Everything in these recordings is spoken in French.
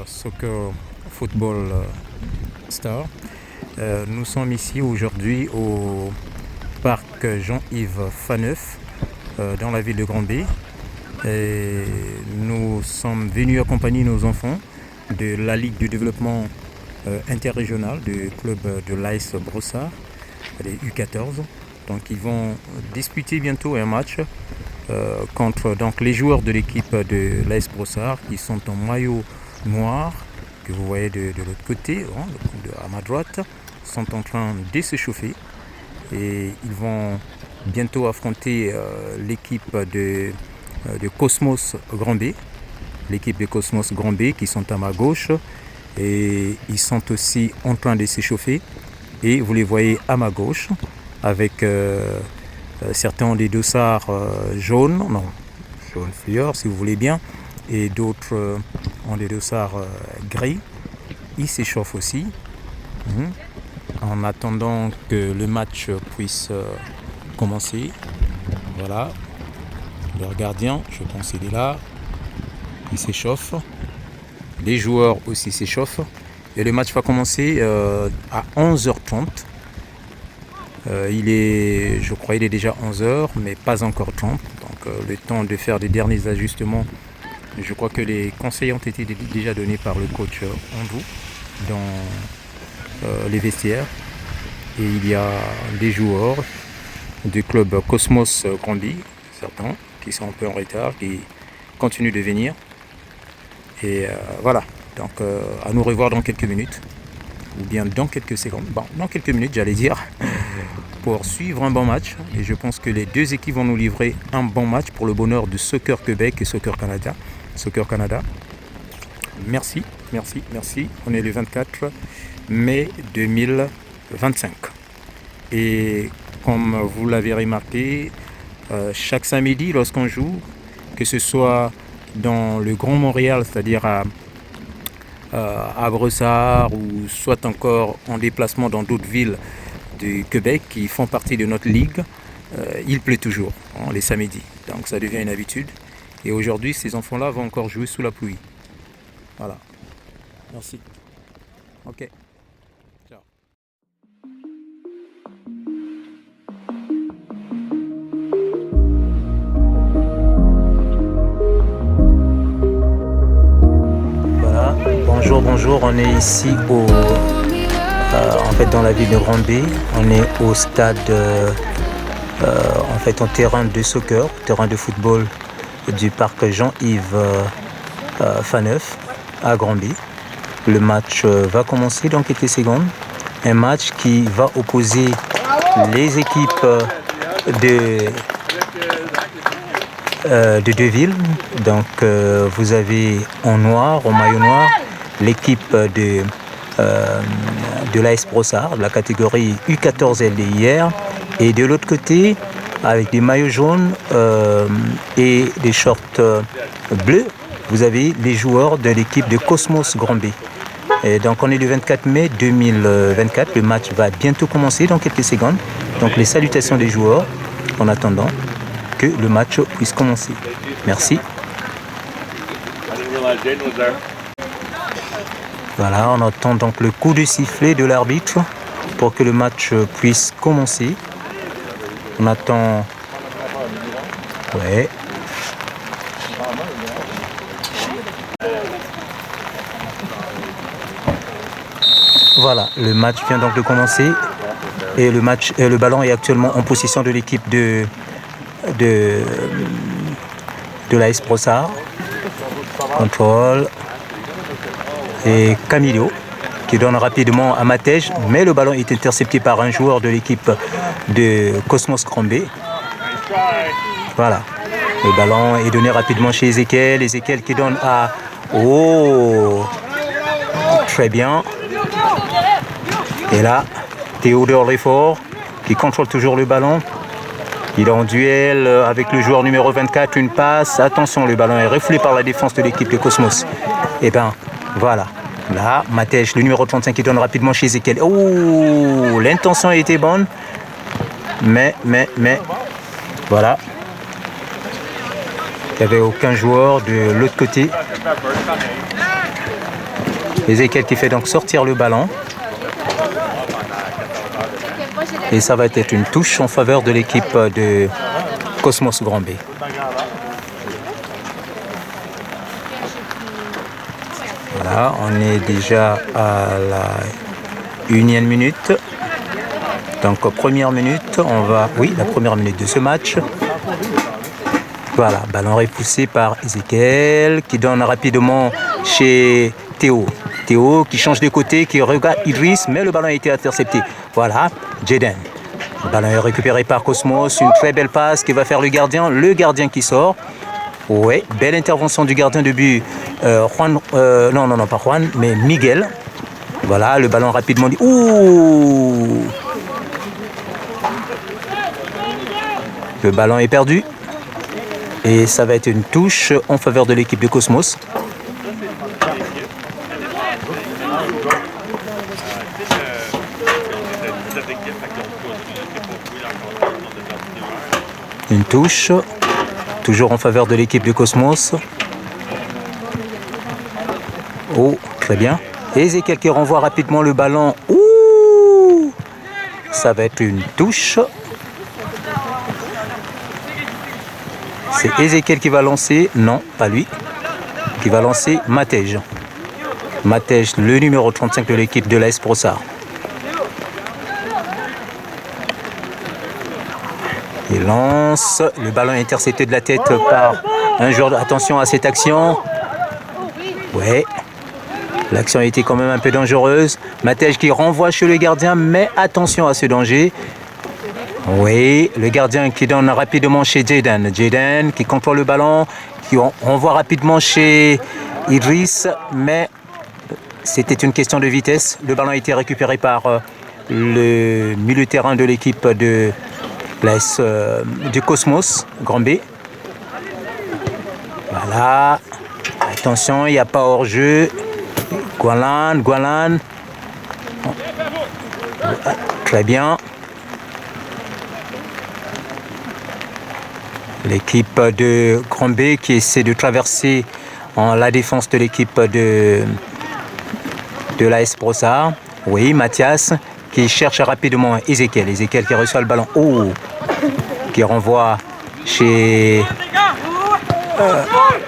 Soccer Football Star. Nous sommes ici aujourd'hui au parc Jean-Yves Faneuf dans la ville de Granby. Et nous sommes venus accompagner nos enfants de la Ligue de développement interrégional du club de l'AS Brossard, les U14. Donc ils vont disputer bientôt un match contre donc, les joueurs de l'équipe de l'AS Brossard qui sont en maillot noir, que vous voyez de l'autre côté, à ma droite, sont en train de se chauffer. Et ils vont bientôt affronter l'équipe de Cosmos Granby, l'équipe de Cosmos Granby qui sont à ma gauche. Et ils sont aussi en train de s'échauffer. Et vous les voyez à ma gauche avec certains ont des dossards jaunes, non, jaune fluor si vous voulez bien, et d'autres ont des dossards gris. Ils s'échauffent aussi. En attendant que le match puisse commencer. Voilà, leur gardien, je pense qu'il est là. Il s'échauffe. Les joueurs aussi s'échauffent. Et le match va commencer à 11h30. Je crois qu'il est déjà 11h, mais pas encore 30. Donc le temps de faire des derniers ajustements. Je crois que les conseils ont été déjà donnés par le coach Andrew dans les vestiaires. Et il y a des joueurs du club Cosmos Granby, certains qui sont un peu en retard, qui continuent de venir. Et voilà, donc à nous revoir dans quelques minutes, ou bien dans quelques secondes, dans quelques minutes j'allais dire, pour suivre un bon match. Et je pense que les deux équipes vont nous livrer un bon match pour le bonheur de Soccer Québec et Soccer Canada. Soccer Canada. Merci. On est le 24 mai 2025. Et comme vous l'avez remarqué, chaque samedi lorsqu'on joue, que ce soit dans le Grand Montréal, c'est-à-dire à Brossard, ou soit encore en déplacement dans d'autres villes du Québec qui font partie de notre ligue, il pleut toujours les samedis. Donc ça devient une habitude. Et aujourd'hui, ces enfants-là vont encore jouer sous la pluie. Voilà. Merci. Ok. Ciao. Voilà. Bonjour. On est ici dans la ville de Granby. On est au stade, en terrain de soccer, terrain de football du parc Jean-Yves Faneuf à Granby. Le match va commencer dans quelques secondes. Un match qui va opposer les équipes de deux villes. Donc vous avez en noir, en maillot noir, l'équipe de l'AS Brossard, de la catégorie U14 LDIR. Et de l'autre côté, avec des maillots jaunes et des shorts bleus, vous avez les joueurs de l'équipe de Cosmos Granby. Et donc on est le 24 mai 2024, le match va bientôt commencer dans quelques secondes. Donc les salutations des joueurs en attendant que le match puisse commencer. Merci. Voilà, on attend donc le coup de sifflet de l'arbitre pour que le match puisse commencer. On attend... Ouais. Voilà, le match vient donc de commencer et le ballon est actuellement en possession de l'équipe de l'AS Brossard. Contrôle et Camillo qui donne rapidement à Matej, mais le ballon est intercepté par un joueur de l'équipe de Cosmos Granby. Voilà, le ballon est donné rapidement chez Ezekiel qui donne à... Oh, très bien. Et là, Théodore Lefort qui contrôle toujours le ballon. Il est en duel avec le joueur numéro 24, une passe. Attention, le ballon est refoulé par la défense de l'équipe de Cosmos. Et bien, voilà. Là, Matej, le numéro 35 qui donne rapidement chez Ezekiel. Oh, l'intention a été bonne. Mais, voilà. Il n'y avait aucun joueur de l'autre côté. Ezekiel qui fait donc sortir le ballon. Et ça va être une touche en faveur de l'équipe de Cosmos Grand B. Voilà, on est déjà à la 1e minute. Donc première minute, on va... Oui, la première minute de ce match. Voilà, ballon repoussé par Ezekiel qui donne rapidement chez Théo. Théo qui change de côté, qui regarde Idriss, mais le ballon a été intercepté. Voilà, Jaden. Le ballon est récupéré par Cosmos, une très belle passe qui va faire le gardien qui sort. Oui, belle intervention du gardien de but, Juan, non, pas Juan, mais Miguel. Voilà, le ballon rapidement dit. Ouh! Le ballon est perdu. Et ça va être une touche en faveur de l'équipe de Cosmos. Une touche, toujours en faveur de l'équipe de Cosmos. Oh, très bien. Et Ezekiel qui renvoie rapidement le ballon. Ouh! Ça va être une touche. C'est Ezekiel qui va lancer. Non, pas lui. Qui va lancer Matej. Matej, le numéro 35 de l'équipe de l'AS Brossard. Il lance, le ballon est intercepté de la tête par un joueur. Attention à cette action. Ouais, l'action a été quand même un peu dangereuse. Matej qui renvoie chez le gardien, mais attention à ce danger. Oui, le gardien qui donne rapidement chez Jaden. Jaden qui contrôle le ballon, qui renvoie rapidement chez Idriss, mais c'était une question de vitesse. Le ballon a été récupéré par le milieu de terrain de l'équipe de du Cosmos, Grand B. Voilà. Attention, il n'y a pas hors-jeu. Gualan. Très bien. L'équipe de Grand B qui essaie de traverser en la défense de l'équipe de l'AS Brossard. Oui, Mathias qui cherche rapidement Ezekiel. Ezekiel qui reçoit le ballon. Oh, qui renvoie chez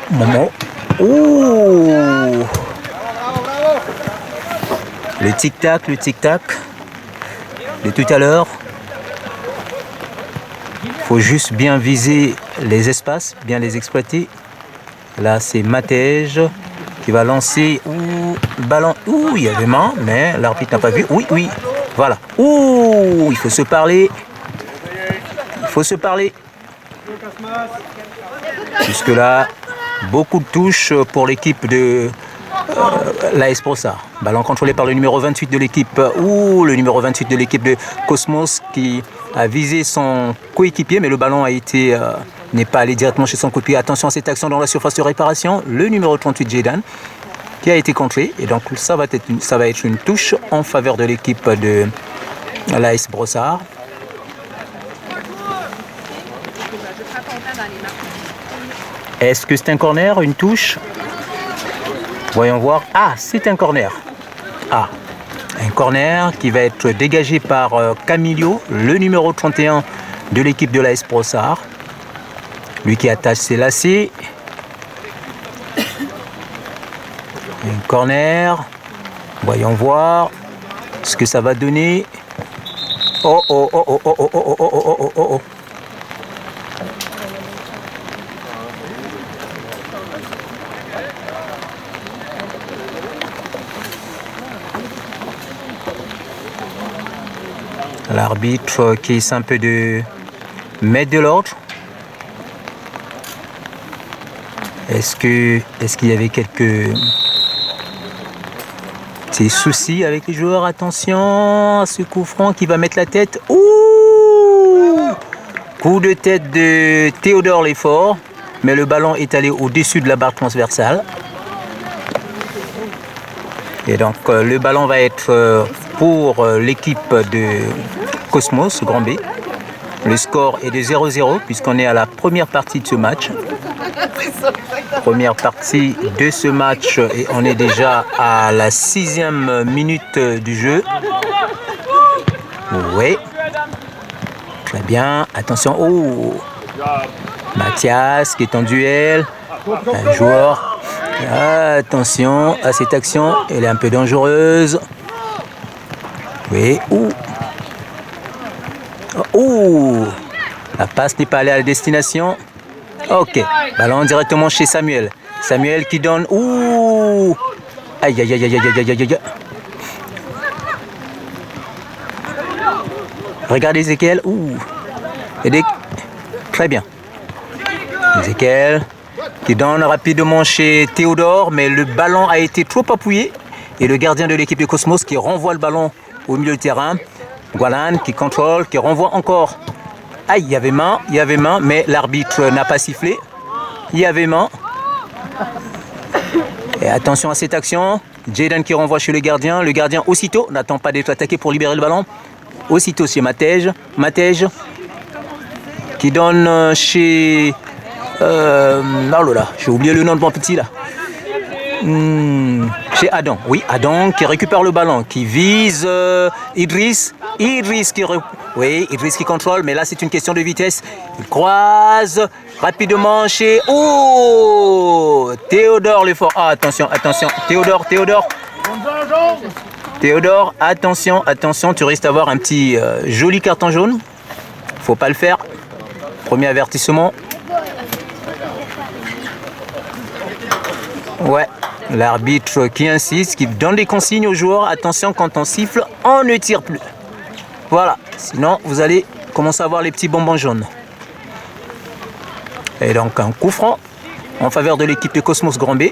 Momo. Oh, le tic-tac de tout à l'heure. Il faut juste bien viser les espaces, bien les exploiter. Là, c'est Matej qui va lancer. Ouh, le ballon. Ouh, il y avait main, mais l'arbitre n'a pas vu. Oui. Voilà. Ouh, il faut se parler. Jusque-là, beaucoup de touches pour l'équipe de l'AS Brossard. Ballon contrôlé par le numéro 28 de l'équipe. Ouh, le numéro 28 de l'équipe de Cosmos qui a visé son coéquipier, mais le ballon n'est pas allé directement chez son coéquipier. Attention à cette action dans la surface de réparation. Le numéro 38, Jaden, qui a été contré. Et donc, ça va être une touche en faveur de l'équipe de l'AS Brossard. Est-ce que c'est un corner, une touche? Voyons voir. Ah, c'est un corner. Ah, un corner qui va être dégagé par Camillo, le numéro 31 de l'équipe de l'AS Brossard. Lui qui attache ses lacets. Un corner. Voyons voir ce que ça va donner. Oh. L'arbitre qui essaie un peu de mettre de l'ordre. Est-ce qu'il y avait quelques petits soucis avec les joueurs? Attention à ce coup franc qui va mettre la tête. Ouh! Coup de tête de Théodore Lefort, mais le ballon est allé au-dessus de la barre transversale. Et donc le ballon va être pour l'équipe de Cosmos, Grand B. Le score est de 0-0 puisqu'on est à la première partie de ce match. Première partie de ce match et on est déjà à la 6e minute du jeu. Oui. Très bien. Attention. Oh. Mathias qui est en duel. Un joueur. Attention à cette action. Elle est un peu dangereuse. Oui. Ouh. Oh. La passe n'est pas allée à la destination. Ok. Ballon directement chez Samuel. Samuel qui donne. Ouh. Aïe, aïe, aïe, aïe, aïe, aïe, aïe, aïe. Regardez Ezekiel. Ouh. Très bien. Ezekiel qui donne rapidement chez Théodore, mais le ballon a été trop appuyé. Et le gardien de l'équipe de Cosmos qui renvoie le ballon au milieu du terrain. Gualan qui contrôle, qui renvoie encore. Aïe, il y avait main, mais l'arbitre n'a pas sifflé. Il y avait main. Et attention à cette action. Jaden qui renvoie chez le gardien. Le gardien aussitôt n'attend pas d'être attaqué pour libérer le ballon. Aussitôt chez Matej. Matej qui donne chez... oh là là, j'ai oublié le nom de mon petit là. Chez Adam. Oui, Adam qui récupère le ballon, qui vise Idriss. Idriss qui contrôle, mais là c'est une question de vitesse. Il croise rapidement chez... Oh, Théodore le fort. Ah, attention. Théodore, attention, tu risques d'avoir un petit joli carton jaune. Faut pas le faire. Premier avertissement. Ouais, l'arbitre qui insiste, qui donne des consignes aux joueurs. Attention, quand on siffle, on ne tire plus. Voilà, sinon vous allez commencer à voir les petits bonbons jaunes. Et donc un coup franc en faveur de l'équipe de Cosmos Grand B.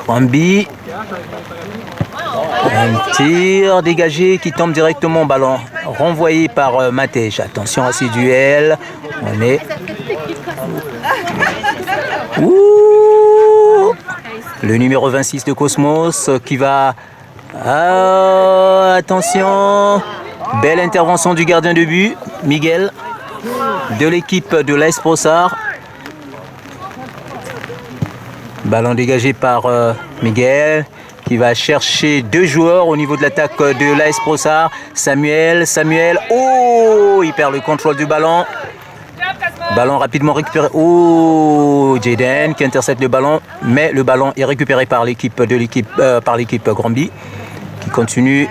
Grand B. Un tir dégagé qui tombe directement au ballon. Renvoyé par Matej. Attention à ces duels. On est... Ouh, le numéro 26 de Cosmos qui va... attention. Belle intervention du gardien de but, Miguel, de l'équipe de l'AS Brossard. Ballon dégagé par Miguel qui va chercher deux joueurs au niveau de l'attaque de l'AS Brossard. Samuel. Oh, il perd le contrôle du ballon. Ballon rapidement récupéré. Oh, Jaden qui intercepte le ballon, mais le ballon est récupéré par l'équipe Grand B qui continue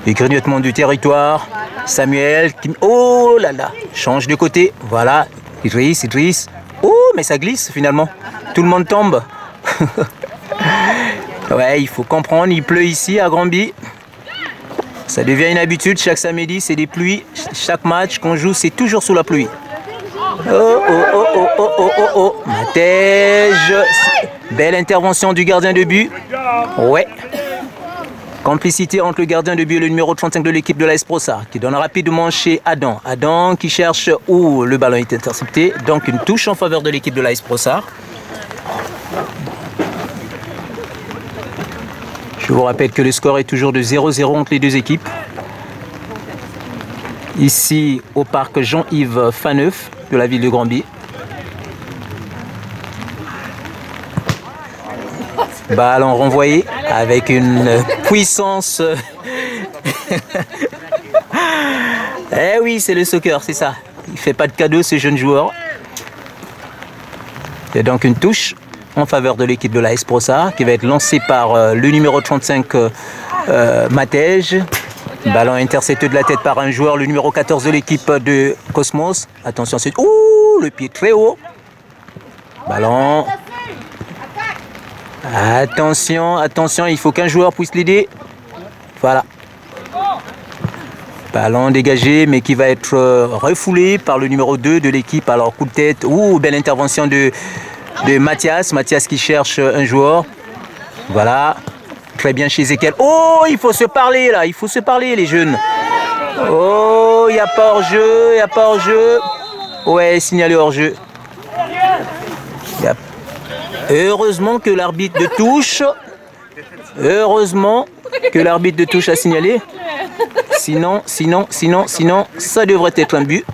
les grignotements du territoire. Samuel qui... Oh là là, change de côté. Voilà, Idriss. Oh, mais ça glisse finalement. Tout le monde tombe. Ouais, il faut comprendre, il pleut ici à Grand B. Ça devient une habitude, chaque samedi, c'est des pluies. Chaque match qu'on joue, c'est toujours sous la pluie. Oh. Matej. Belle intervention du gardien de but. Ouais. Complicité entre le gardien de but et le numéro 35 de l'équipe de l'AS Brossard qui donne rapidement chez Adam. Adam qui cherche où le ballon est intercepté. Donc une touche en faveur de l'équipe de l'AS Brossard. Je vous rappelle que le score est toujours de 0-0 entre les deux équipes. Ici au parc Jean-Yves Faneuf de la ville de Grand B. Ballon renvoyé avec une puissance. Eh oui, c'est le soccer, c'est ça. Il ne fait pas de cadeau ce jeune joueur. Il y a donc une touche en faveur de l'équipe de l'AS Brossard qui va être lancée par le numéro 35 Matej. Ballon intercepté de la tête par un joueur, le numéro 14 de l'équipe de Cosmos. Attention, c'est... Ouh, le pied très haut. Ballon. Attention, il faut qu'un joueur puisse l'aider. Voilà. Ballon dégagé, mais qui va être refoulé par le numéro 2 de l'équipe. Alors, coup de tête. Ouh, belle intervention de Mathias. Mathias qui cherche un joueur. Voilà. Très bien chez Ezekiel. Oh, il faut se parler là. Il faut se parler, les jeunes. Oh, il n'y a pas hors-jeu. Ouais, signalé hors-jeu. Heureusement que l'arbitre de touche. Heureusement que l'arbitre de touche a signalé. Sinon, ça devrait être un but.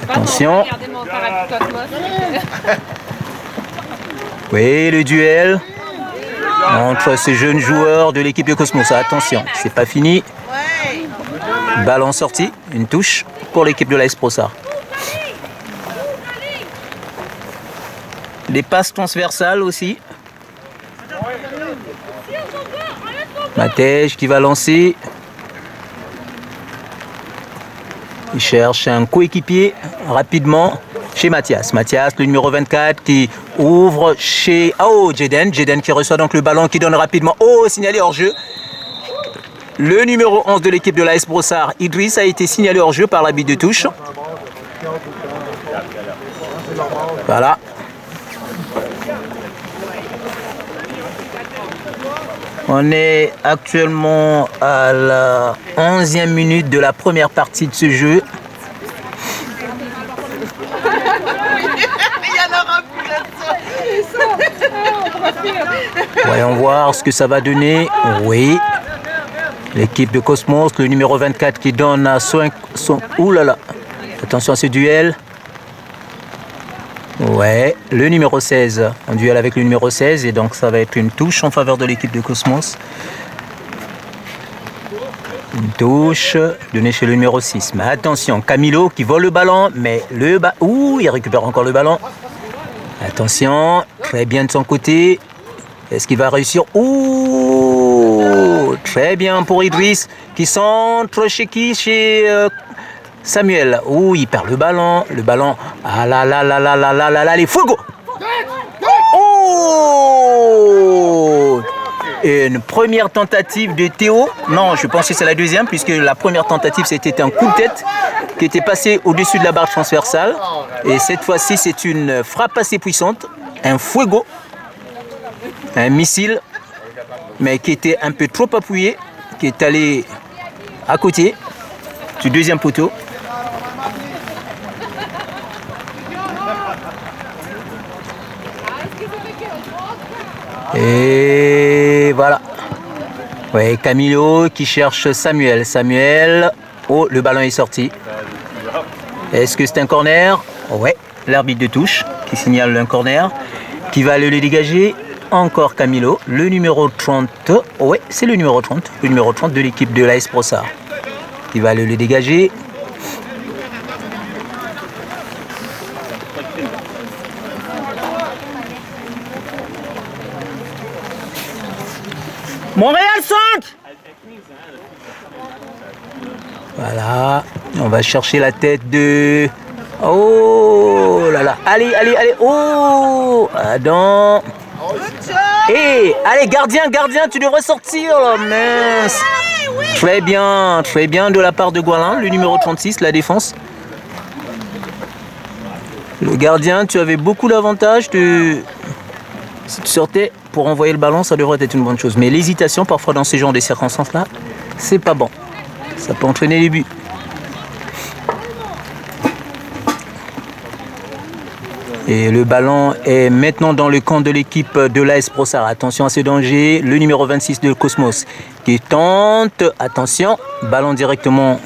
Attention. Oui, le duel entre ces jeunes joueurs de l'équipe de Cosmos. Attention, c'est pas fini. Ballon sorti, une touche pour l'équipe de l'AS Brossard. Des passes transversales aussi. Matej qui va lancer. Il cherche un coéquipier rapidement chez Mathias. Mathias, le numéro 24 qui ouvre chez Jeden. Jeden qui reçoit donc le ballon, qui donne rapidement. Signalé hors jeu. Le numéro 11 de l'équipe de l'AS Brossard, Idriss, a été signalé hors jeu par l'arbitre de touche. Voilà. On est actuellement à la 11e minute de la première partie de ce jeu. Voyons voir ce que ça va donner. Oui. L'équipe de Cosmos, le numéro 24 qui donne à son... Ouh là là. Attention à ce duel. Ouais, le numéro 16, en duel avec le numéro 16, et donc ça va être une touche en faveur de l'équipe de Cosmos. Une touche donnée chez le numéro 6. Mais attention, Camilo qui vole le ballon, mais il récupère encore le ballon. Attention, très bien de son côté. Est-ce qu'il va réussir? Très bien pour Idriss qui centre chez qui? Chez Samuel. Il perd le ballon. Ah là là là là là là là là, les fuego. Et une première tentative de Théo. Non, je pense que c'est la deuxième, puisque la première tentative, c'était un coup de tête qui était passé au-dessus de la barre transversale. Et cette fois-ci, c'est une frappe assez puissante. Un fuego. Un missile, mais qui était un peu trop appuyé, qui est allé à côté du deuxième poteau. Et voilà. Oui, Camilo qui cherche Samuel. Le ballon est sorti. Est-ce que c'est un corner? Ouais, l'arbitre de touche qui signale un corner. Qui va aller le dégager? Encore Camilo, le numéro 30. Ouais, c'est le numéro 30. Le numéro 30 de l'équipe de l'AS Brossard. Qui va aller le dégager. Montréal 5. Voilà. On va chercher la tête de... Oh là là. Allez. Adam. Allez, gardien, tu devrais sortir là, mince. Très bien de la part de Gualin, le numéro 36, la défense. Le gardien, tu avais beaucoup d'avantages. Si tu sortais pour envoyer le ballon, ça devrait être une bonne chose. Mais l'hésitation, parfois dans ces genres de circonstances-là, c'est pas bon. Ça peut entraîner les buts. Et le ballon est maintenant dans le camp de l'équipe de l'AS Brossard. Attention à ce danger. Le numéro 26 de Cosmos qui tente. Attention. Ballon directement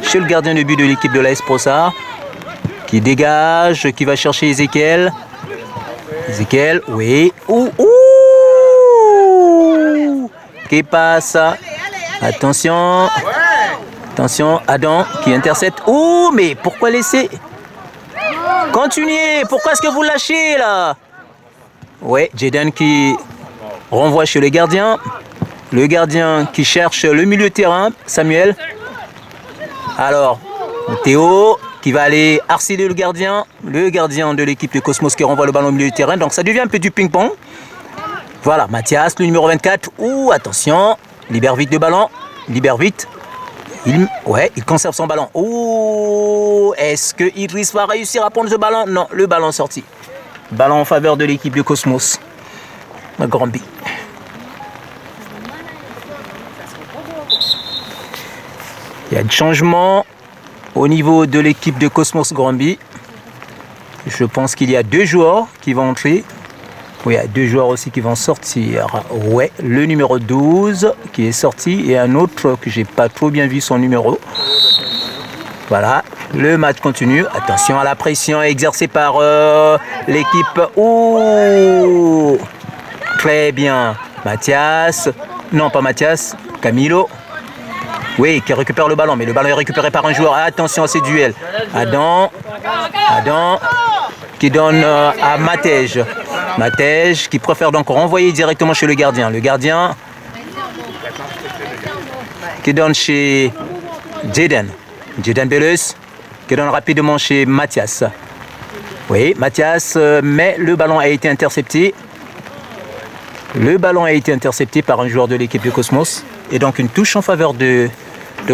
chez le gardien de but de l'équipe de l'AS Brossard. Qui dégage. Qui va chercher Ezekiel. Oui. Qui passe. Attention. Adam qui intercepte. Mais pourquoi laisser? Continuez, pourquoi est-ce que vous lâchez là? Ouais, Jeden qui renvoie chez le gardien. Le gardien qui cherche le milieu de terrain, Samuel. Alors, Théo qui va aller harceler le gardien de l'équipe de Cosmos qui renvoie le ballon au milieu du terrain. Donc ça devient un peu du ping-pong. Voilà, Mathias, le numéro 24. Attention, libère vite le ballon. Il conserve son ballon. Est-ce que Idriss va réussir à prendre ce ballon? Non, le ballon sorti. Ballon en faveur de l'équipe de Cosmos. Un grand but. Il y a des changements au niveau de l'équipe de Cosmos Granby. Je pense qu'il y a 2 joueurs qui vont entrer. Oui, il y a 2 joueurs aussi qui vont sortir. Ouais, le numéro 12 qui est sorti et un autre que j'ai pas trop bien vu son numéro. Voilà, le match continue. Attention à la pression exercée par l'équipe. Ouh, très bien. Mathias, non pas Mathias, Camilo. Oui, qui récupère le ballon, mais le ballon est récupéré par un joueur. Attention à ces duels. Adam qui donne à Matej. Matej qui préfère donc renvoyer directement chez le gardien. Le gardien qui donne chez Jaden Belus, qui donne rapidement chez Mathias. Oui, Mathias, mais le ballon a été intercepté. Le ballon a été intercepté par un joueur de l'équipe de Cosmos. Et donc une touche en faveur de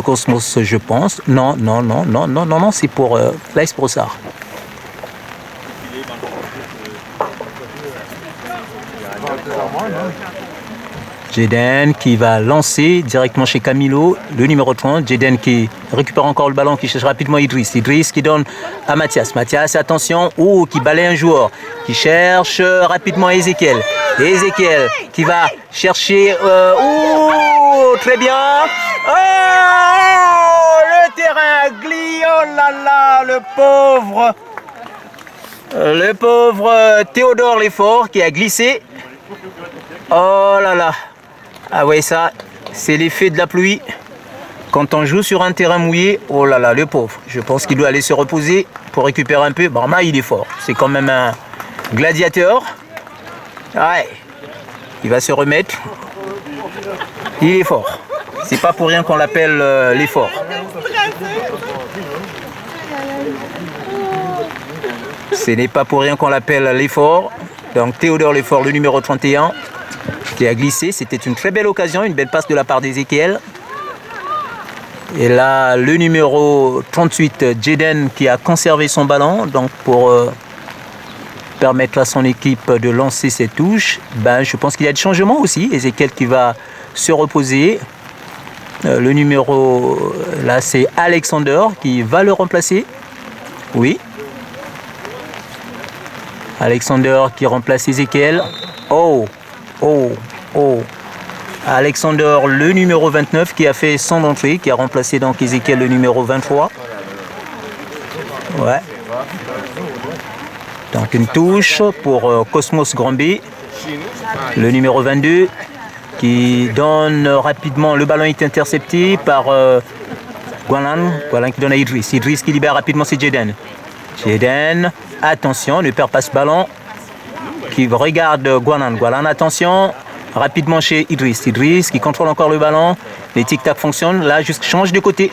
Cosmos, je pense. Non, c'est pour l'Ice Brossard. Jaden qui va lancer directement chez Camilo, le numéro 30. Jaden qui récupère encore le ballon, qui cherche rapidement Idriss. Idriss qui donne à Mathias. Mathias, attention, qui balaye un joueur, qui cherche rapidement Ezekiel. Ezekiel qui va chercher... très bien. Le terrain glisse. Oh là là, le pauvre Théodore Lefort qui a glissé. Oh là là. Ah ouais, ça, c'est l'effet de la pluie. Quand on joue sur un terrain mouillé, oh là là, le pauvre. Je pense qu'il doit aller se reposer pour récupérer un peu. Barma, il est fort. C'est quand même un gladiateur. Ouais. Il va se remettre. Il est fort. C'est pas pour rien qu'on l'appelle l'effort. Ce n'est pas pour rien qu'on l'appelle l'effort. Donc Théodore Lefort, le numéro 31, qui a glissé. C'était une très belle occasion, une belle passe de la part d'Ezekiel. Et là, le numéro 38, Jaden, qui a conservé son ballon. Donc pour permettre à son équipe de lancer ses touches, je pense qu'il y a des changements aussi. Ezekiel qui va se reposer. Le numéro, là, c'est Alexander qui va le remplacer. Oui. Alexander qui remplace Ezekiel. Alexander, le numéro 29 qui a fait son entrée, qui a remplacé donc Ezekiel, le numéro 23. Ouais. Donc une touche pour Cosmos Granby. Le numéro 22 qui donne rapidement, le ballon est intercepté par Gwalan qui donne à Idriss. Idriss qui libère rapidement, c'est Jaden. Jaden, attention, ne perd pas ce ballon. Qui regarde Gwalan, attention. Rapidement chez Idriss. Idriss qui contrôle encore le ballon. Les tic-tac fonctionnent. Là, juste change de côté,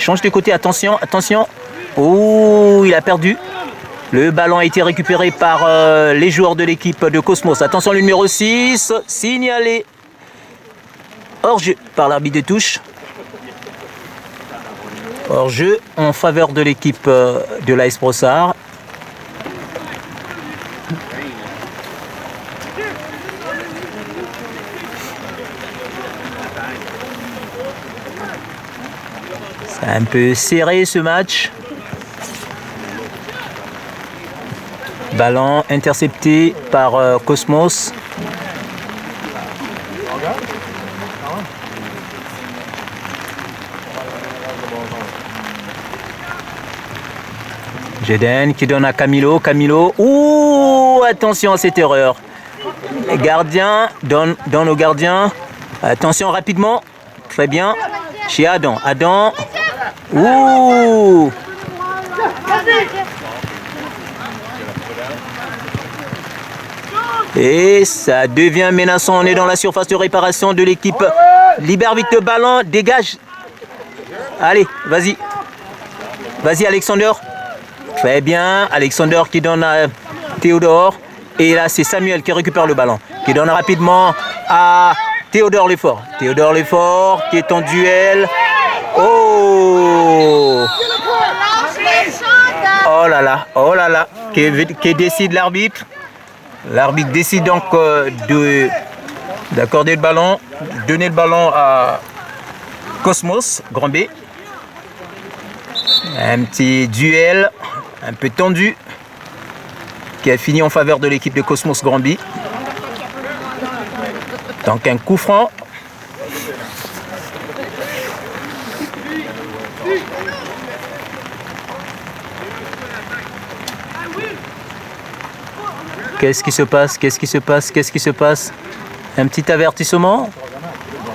attention. Oh, il a perdu. Le ballon a été récupéré par les joueurs de l'équipe de Cosmos. Attention, le numéro 6, signalé hors-jeu par l'arbitre de touche. Hors-jeu en faveur de l'équipe de l'AS Brossard. C'est un peu serré ce match. Ballon intercepté par Cosmos. Jaden qui donne à Camilo. Ouh, attention à cette erreur. Gardien, donne au gardien. Attention rapidement. Très bien. Chez Adam. Ouh. Et ça devient menaçant. On est dans la surface de réparation de l'équipe. Libère vite le ballon. Dégage. Allez, vas-y. Vas-y, Alexander. Très bien. Alexander qui donne à Théodore. Et là, c'est Samuel qui récupère le ballon. Qui donne rapidement à Théodore Lefort. Théodore Lefort qui est en duel. Oh là là. Qui décide l'arbitre. L'arbitre décide donc d'accorder le ballon, donner le ballon à Cosmos Granby. Un petit duel un peu tendu qui a fini en faveur de l'équipe de Cosmos Granby. Donc un coup franc. Qu'est-ce qui se passe? Qu'est-ce qui se passe? Qu'est-ce qui se passe? Un petit avertissement?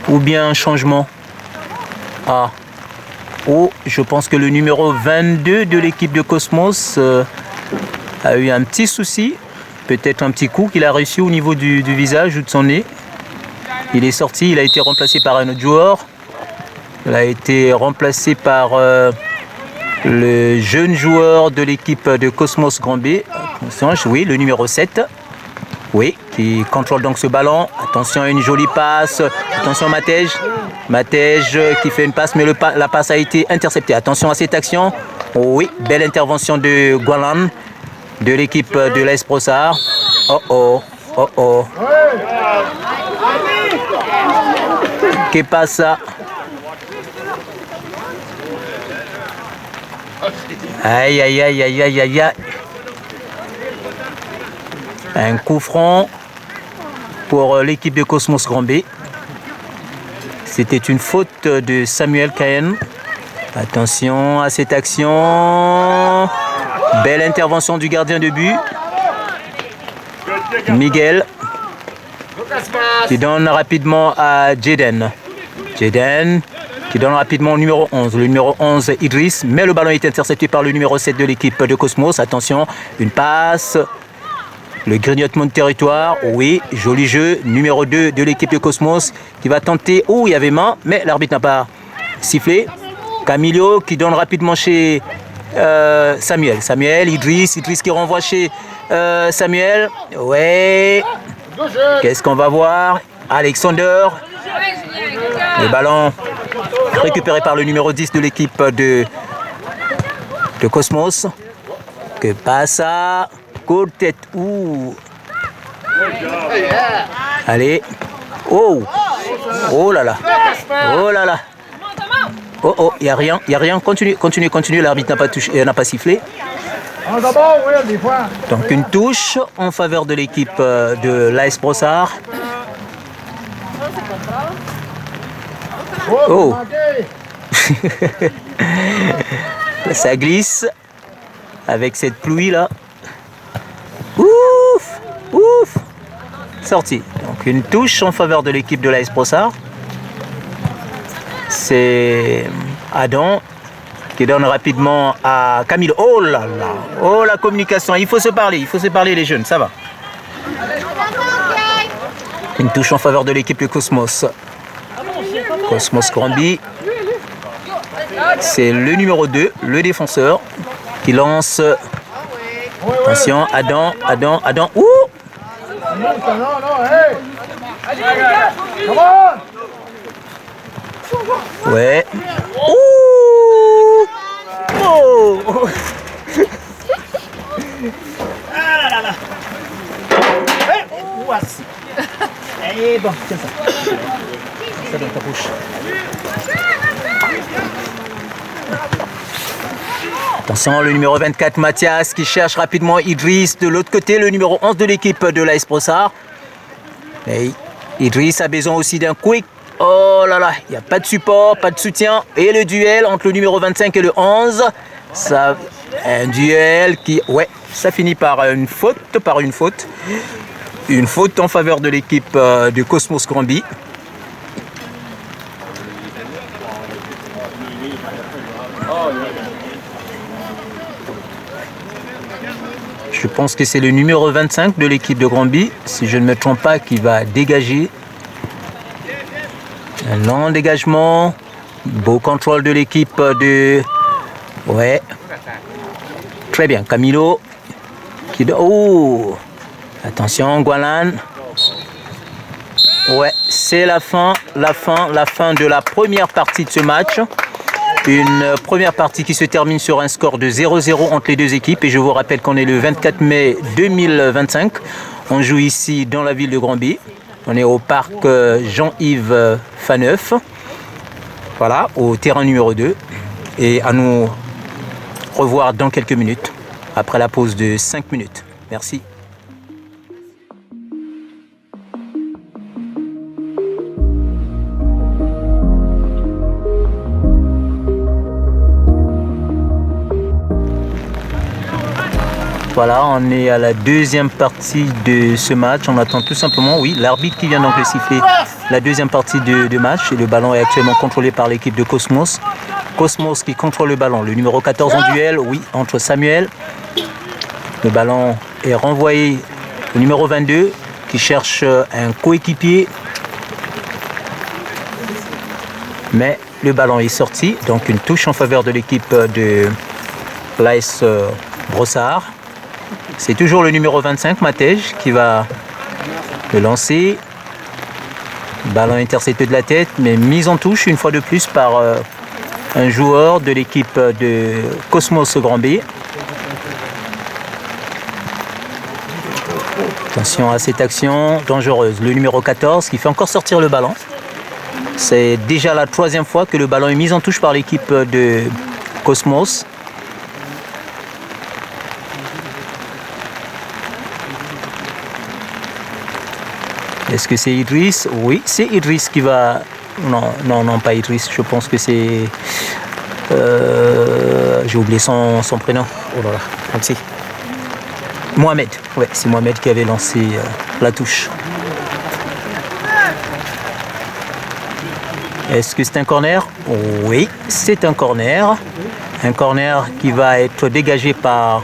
Ou bien un changement? Ah. Oh, je pense que le numéro 22 de l'équipe de Cosmos a eu un petit souci. Peut-être un petit coup qu'il a reçu au niveau du visage ou de son nez. Il est sorti, il a été remplacé par un autre joueur. Il a été remplacé par le jeune joueur de l'équipe de Cosmos Grand B. Attention, oui, le numéro 7. Oui, qui contrôle donc ce ballon. Attention, une jolie passe. Attention, Matej. Matej qui fait une passe, mais la passe a été interceptée. Attention à cette action. Oh, oui, belle intervention de Gualan, de l'équipe de l'AS Brossard. Oh oh, oh oh. Que pasa? Aïe, aïe, aïe, aïe, aïe, aïe, aïe. Un coup franc pour l'équipe de Cosmos Grand B. C'était une faute de Samuel Cahen. Attention à cette action. Belle intervention du gardien de but. Miguel qui donne rapidement à Jaden. Jaden qui donne rapidement au numéro 11. Le numéro 11, Idriss, mais le ballon est intercepté par le numéro 7 de l'équipe de Cosmos. Attention, une passe. Le grignotement de territoire, oui, joli jeu. Numéro 2 de l'équipe de Cosmos qui va tenter. Oh, il y avait main, mais l'arbitre n'a pas sifflé. Camilo qui donne rapidement chez Samuel. Samuel, Idriss qui renvoie chez Samuel. Ouais. Qu'est-ce qu'on va voir? Alexander. Le ballon récupéré par le numéro 10 de l'équipe de Cosmos. Que passe ça? Coup de tête. Ouh. Allez. Oh. Oh là là. Oh là là. Oh oh, il n'y a rien, il n'y a rien. Continue. L'arbitre n'a pas touché, n'a pas sifflé. Donc une touche en faveur de l'équipe de l'AS Brossard. Oh. Ça glisse avec cette pluie là. Ouf. Ouf. Sorti. Donc une touche en faveur de l'équipe de l'AS Brossard. C'est Adam qui donne rapidement à Camille. Oh là là. Oh la communication. Il faut se parler les jeunes, ça va. Une touche en faveur de l'équipe de Cosmos. Cosmos Granby. C'est le numéro 2, le défenseur, qui lance. Attention, Adam. Ouh! Ouais. Ouh! Oh! Ah là là. Voici. Eh bon, tiens ça. Ça dans ta bouche. Attention, le numéro 24, Mathias, qui cherche rapidement Idriss. De l'autre côté, le numéro 11 de l'équipe de l'AS Brossard. Et Idriss a besoin aussi d'un quick. Oh là là, il n'y a pas de support, pas de soutien. Et le duel entre le numéro 25 et le 11. Ça, un duel qui... Ouais, ça finit par une faute. Une faute en faveur de l'équipe de Cosmos Granby. Je pense que c'est le numéro 25 de l'équipe de Granby, si je ne me trompe pas, qui va dégager. Un long dégagement. Beau contrôle de l'équipe de... Ouais. Très bien. Camilo. Qui... Oh! Attention, Gualan. Ouais, c'est la fin de la première partie de ce match. Une première partie qui se termine sur un score de 0-0 entre les deux équipes. Et je vous rappelle qu'on est le 24 mai 2025. On joue ici dans la ville de Granby. On est au parc Jean-Yves Faneuf. Voilà, au terrain numéro 2. Et à nous revoir dans quelques minutes, après la pause de 5 minutes. Merci. Voilà, on est à la deuxième partie de ce match. On attend tout simplement, oui, l'arbitre qui vient donc de siffler la deuxième partie de match. Et le ballon est actuellement contrôlé par l'équipe de Cosmos. Cosmos qui contrôle le ballon. Le numéro 14 en duel, oui, entre Samuel. Le ballon est renvoyé au numéro 22 qui cherche un coéquipier. Mais le ballon est sorti. Donc une touche en faveur de l'équipe de l'AS Brossard. C'est toujours le numéro 25, Matej, qui va le lancer. Ballon intercepté de la tête, mais mise en touche une fois de plus par un joueur de l'équipe de Cosmos Grand B. Attention à cette action dangereuse. Le numéro 14 qui fait encore sortir le ballon. C'est déjà la troisième fois que le ballon est mis en touche par l'équipe de Cosmos. Est-ce que c'est Idriss? Oui, c'est Idriss qui va... Non, pas Idriss. Je pense que c'est... J'ai oublié son prénom. Oh là là, merci. Mohamed. Ouais, c'est Mohamed qui avait lancé la touche. Est-ce que c'est un corner? Oui, c'est un corner. Un corner qui va être dégagé par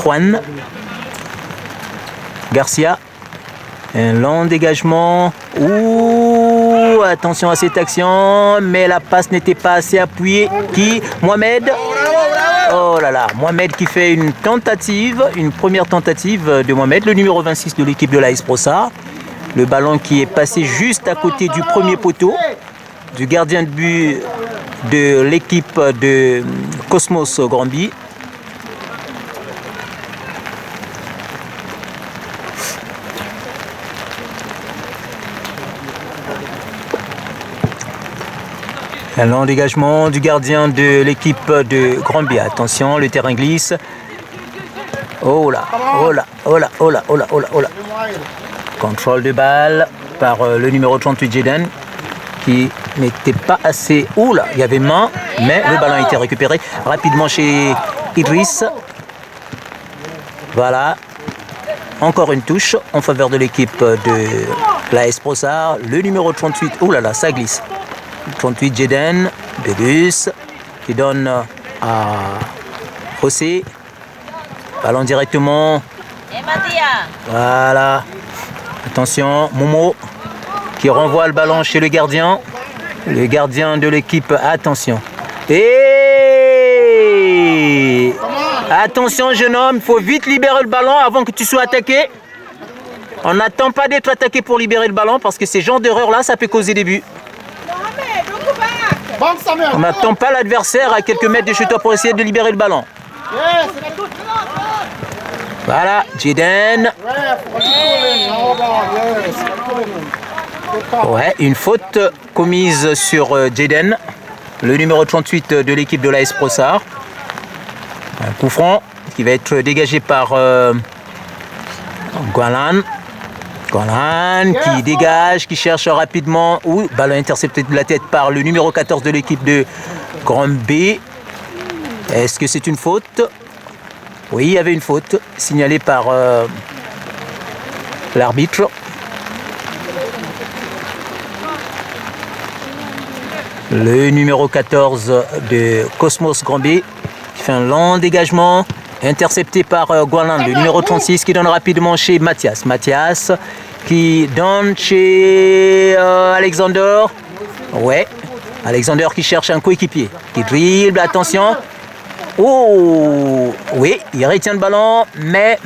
Juan Garcia. Un long dégagement. Ouh, attention à cette action. Mais la passe n'était pas assez appuyée. Qui? Mohamed. Oh là là. Mohamed qui fait une tentative. Une première tentative de Mohamed. Le numéro 26 de l'équipe de l'AS Brossard. Le ballon qui est passé juste à côté du premier poteau. Du gardien de but de l'équipe de Cosmos Grand B. Un long dégagement du gardien de l'équipe de Grand B. Attention, le terrain glisse. Oh là, oh là, oh là, oh là, oh là, oh là, oh là. Contrôle de balle par le numéro 38 Jaden qui n'était pas assez... Ouh là, il y avait main, mais le ballon a été récupéré rapidement chez Idriss. Voilà. Encore une touche en faveur de l'équipe de l'AS Brossard. Le numéro 38, ouh là là, ça glisse. 38 Jaden, Bélus, qui donne à José. Ballon directement. Voilà. Attention, Momo qui renvoie le ballon chez le gardien. Le gardien de l'équipe, attention. Et attention jeune homme, il faut vite libérer le ballon avant que tu sois attaqué. On n'attend pas d'être attaqué pour libérer le ballon parce que ces genres d'erreurs-là, ça peut causer des buts. On n'attend pas l'adversaire à quelques mètres de chez toi pour essayer de libérer le ballon. Voilà, Jaden. Ouais, une faute commise sur Jaden, le numéro 38 de l'équipe de l'AS Brossard. Un coup franc qui va être dégagé par Gualan. Gualan qui dégage, qui cherche rapidement. Ouh, ballon intercepté de la tête par le numéro 14 de l'équipe de Grand B. Est-ce que c'est une faute? Oui, il y avait une faute signalée par l'arbitre. Le numéro 14 de Cosmos Grand B qui fait un long dégagement intercepté par Gualan, le numéro 36 qui donne rapidement chez Mathias. Mathias qui donne chez Alexander. Ouais, Alexander qui cherche un coéquipier. Qui dribble, attention. Oh, oui, il retient le ballon, mais.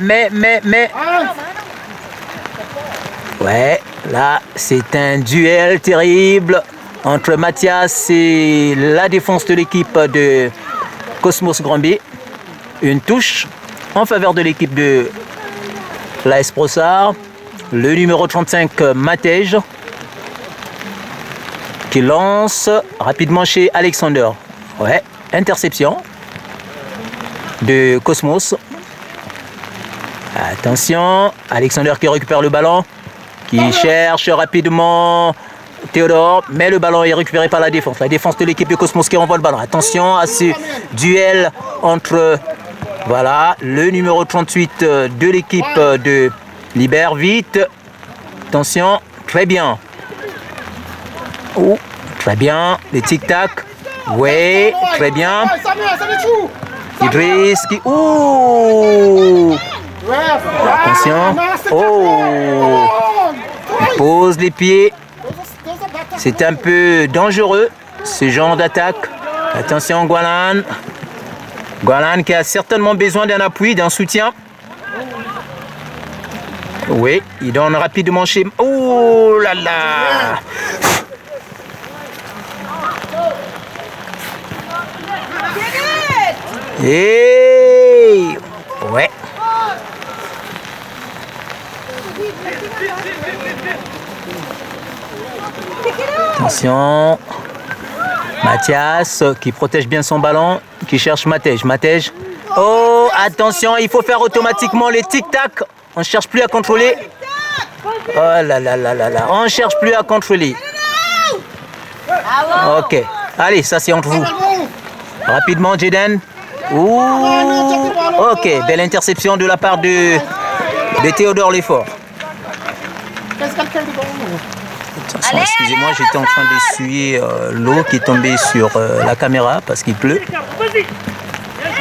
Ouais, là, c'est un duel terrible entre Mathias et la défense de l'équipe de Cosmos Grand B. Une touche en faveur de l'équipe de l'AS Brossard. Le numéro 35, Matej, qui lance rapidement chez Alexander. Ouais, interception de Cosmos. Attention, Alexander qui récupère le ballon, qui cherche rapidement Théodore, mais le ballon est récupéré par la défense. La défense de l'équipe de Cosmos qui renvoie le ballon. Attention à ce duel entre Voilà, le numéro 38 de l'équipe de Libère, vite. Attention, très bien. Oh, très bien, les tic-tac. Oui, très bien. Idriss qui... Ouh! Attention. Oh! Il pose les pieds. C'est un peu dangereux, ce genre d'attaque. Attention, Gualan. Gualan qui a certainement besoin d'un appui, d'un soutien. Oui, il donne rapidement chez... Oh là là! Et... Ouais. Attention. Mathias qui protège bien son ballon, qui cherche Matej. Matej. Oh, attention, il faut faire automatiquement les tic-tac. On ne cherche plus à contrôler. Oh là là là là là. On ne cherche plus à contrôler. Ok. Allez, ça c'est entre vous. Rapidement, Jaden. Ouh. Ok, belle interception de la part de Théodore Lefort. Attention, excusez-moi, j'étais en train d'essuyer l'eau qui est tombée sur la caméra parce qu'il pleut.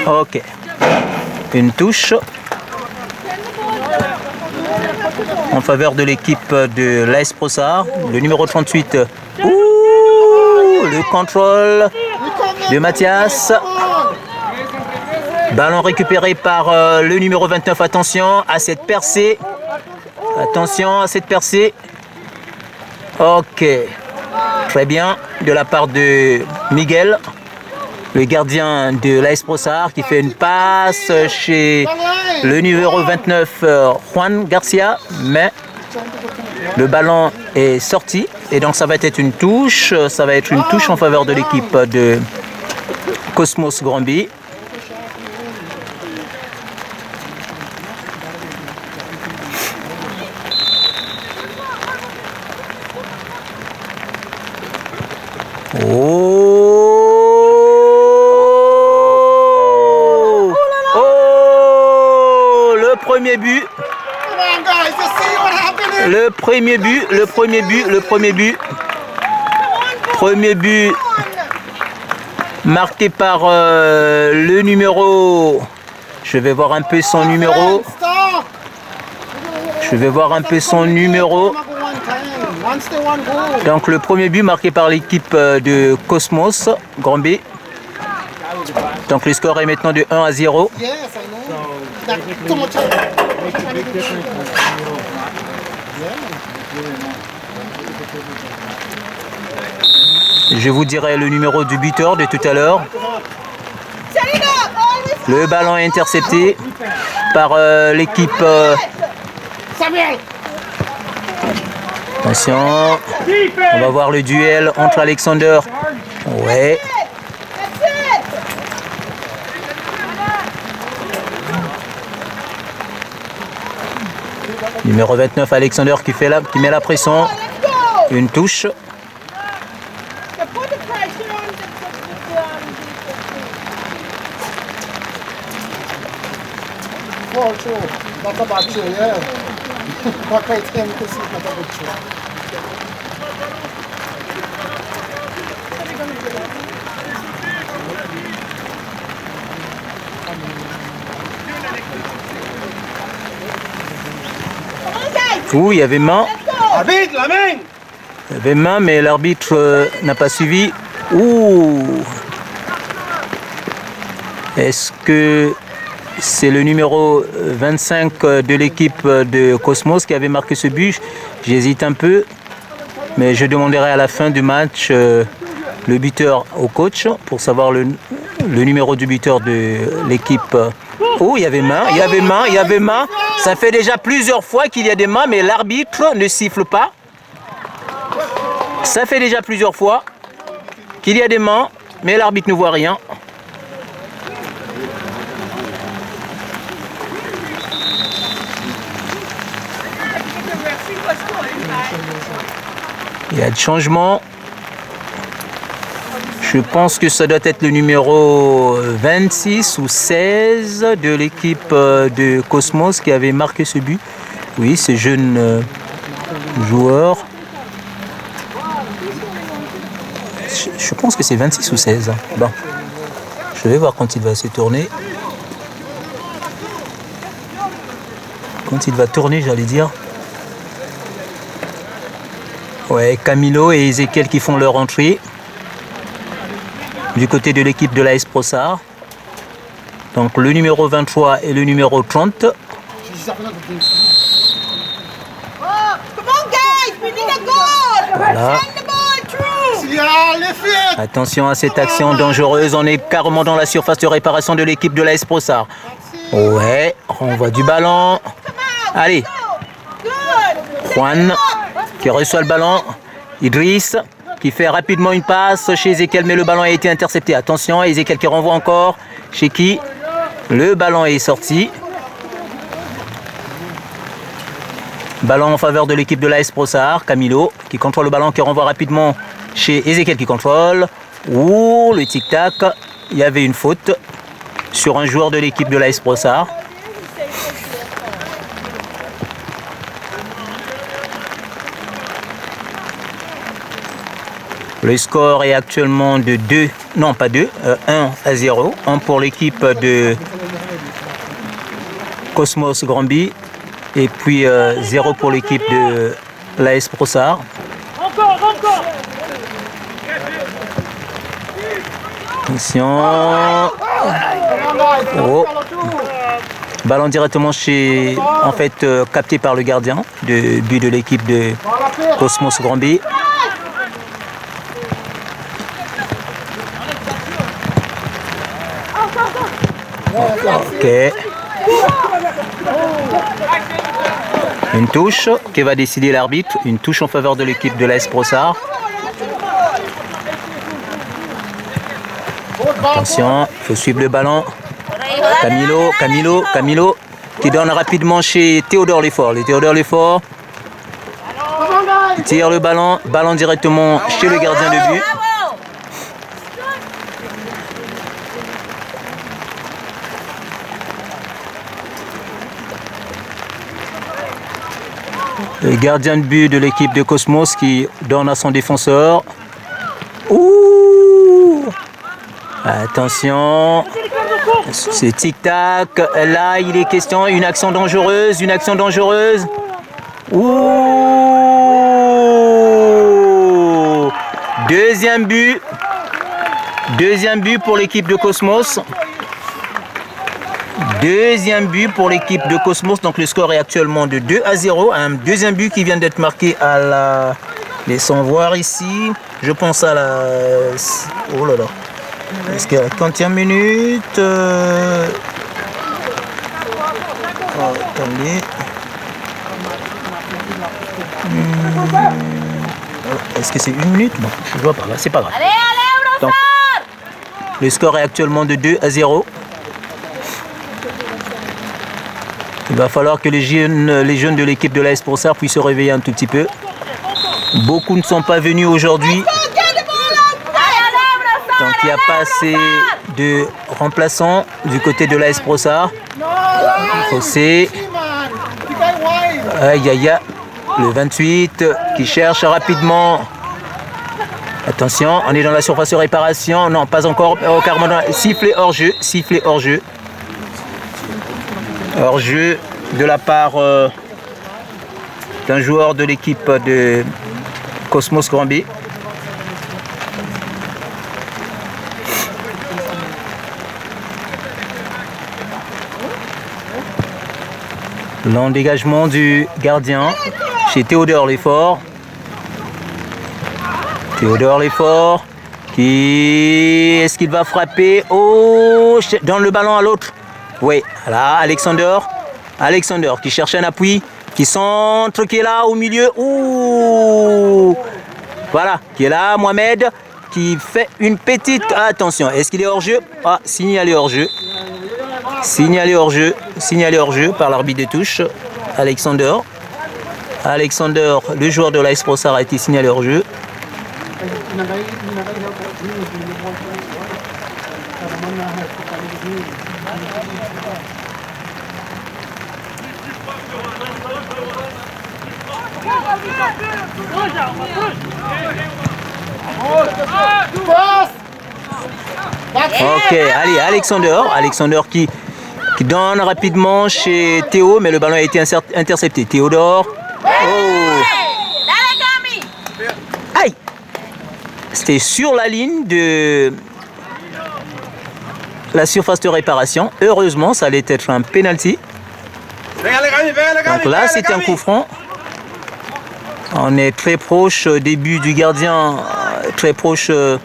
Ok. Une touche en faveur de l'équipe de l'AS Brossard. Le numéro 38. Ouh, le contrôle de Mathias. Ballon récupéré par le numéro 29. Attention à cette percée. Attention à cette percée. Ok. Très bien. De la part de Miguel, le gardien de l'AS Brossard, qui fait une passe chez le numéro 29, Juan Garcia. Mais le ballon est sorti. Et donc ça va être une touche. Ça va être une touche en faveur de l'équipe de Cosmos Granby. Oh! Oh! Le premier but. Le premier but, le premier but, le premier but. Premier but marqué par le numéro. Je vais voir un peu son numéro. Je vais voir un peu son numéro. Donc le premier but marqué par l'équipe de Cosmos Granby. Donc le score est maintenant de 1-0. Je vous dirai le numéro du buteur de tout à l'heure. Le ballon est intercepté par l'équipe. Attention, on va voir le duel entre Alexander. Ouais. Numéro 29, Alexander qui met la pression. Une touche. Ouh, il y avait main. Arbitre, la main! Il y avait main, mais l'arbitre n'a pas suivi. Ouh! Est-ce que c'est le numéro 25 de l'équipe de Cosmos qui avait marqué ce but? J'hésite un peu, mais je demanderai à la fin du match le buteur au coach pour savoir le numéro du buteur de l'équipe. Oh, il y avait main, il y avait main, il y avait main. Ça fait déjà plusieurs fois qu'il y a des mains, mais l'arbitre ne siffle pas. Ça fait déjà plusieurs fois qu'il y a des mains, mais l'arbitre ne voit rien. Il y a de changements. Je pense que ça doit être le numéro 26 ou 16 de l'équipe de Cosmos qui avait marqué ce but. Oui, ce jeune joueur. Je pense que c'est 26 ou 16. Bon. Je vais voir quand il va se tourner. Quand il va tourner, j'allais dire. Ouais, Camilo et Ezekiel qui font leur entrée. Du côté de l'équipe de l'AS Prosar. Donc le numéro 23 et le numéro 30. Voilà. Attention à cette action dangereuse. On est carrément dans la surface de réparation de l'équipe de l'AS Prosar. Ouais, renvoi du ballon. Allez. Juan qui reçoit le ballon. Idriss qui fait rapidement une passe chez Ezekiel, mais le ballon a été intercepté. Attention, Ezekiel qui renvoie encore. Chez qui? Le ballon est sorti. Ballon en faveur de l'équipe de l'AS Prosar. Camilo qui contrôle le ballon, qui renvoie rapidement chez Ezekiel qui contrôle. Ouh, le tic-tac. Il y avait une faute sur un joueur de l'équipe de l'AS Prosar. Le score est actuellement de 2, non pas 2, 1-0. 1 pour l'équipe de Cosmos Granby et puis 0 pour l'équipe de l'AS Prosar. Attention. Oh. Ballon directement chez, en fait, capté par le gardien de but de l'équipe de Cosmos Granby. Ok. Une touche qui va décider l'arbitre. Une touche en faveur de l'équipe de l'AS Prosar. Attention, il faut suivre le ballon. Camilo qui donne rapidement chez Théodore Lefort. Le Théodore Lefort tire le ballon. Ballon directement chez le gardien de but. Le gardien de but de l'équipe de Cosmos qui donne à son défenseur. Ouh! Attention. C'est tic-tac. Là, il est question. Une action dangereuse. Une action dangereuse. Ouh! Deuxième but. Deuxième but pour l'équipe de Cosmos. Deuxième but pour l'équipe de Cosmos. Donc le score est actuellement de 2-0. Un deuxième but qui vient d'être marqué à la... Laissons voir ici. Je pense à la... Oh là là. Est-ce qu'à la 30e minute... Oh, attendez. Est-ce que c'est 1 minute? Non, je vois pas là. C'est pas grave. Donc, le score est actuellement de 2-0. Il va falloir que les jeunes de l'équipe de l'AS Prosar puissent se réveiller un tout petit peu. Beaucoup ne sont pas venus aujourd'hui. Donc il n'y a pas assez de remplaçants du côté de l'AS Prosar. José. Aïe aïe aïe. Le 28 qui cherche rapidement. Attention, on est dans la surface de réparation. Non, pas encore. Oh, carrément, sifflet hors jeu. Sifflet hors jeu. Hors-jeu de la part d'un joueur de l'équipe de Cosmos Granby. Long dégagement du gardien chez Théodore Lefort. Théodore Lefort qui... Est-ce qu'il va frapper? Oh, donne le ballon à l'autre. Oui, là, Alexander qui cherche un appui, qui centre, qui est là au milieu. Ouh! Voilà, qui est là, Mohamed, qui fait une petite... Attention, est-ce qu'il est hors-jeu? Ah, signalé hors-jeu. Signalé hors-jeu par l'arbitre des touches, Alexander. Alexander, le joueur de l'AS Prosar, a été signalé hors-jeu. Ok, allez, Alexander qui donne rapidement chez Théo, mais le ballon a été intercepté. Théodore. Oh. Aïe. C'était sur la ligne de la surface de réparation. Heureusement, ça allait être un penalty. Donc là, c'était un coup franc. On est très proche des buts du gardien, très proche du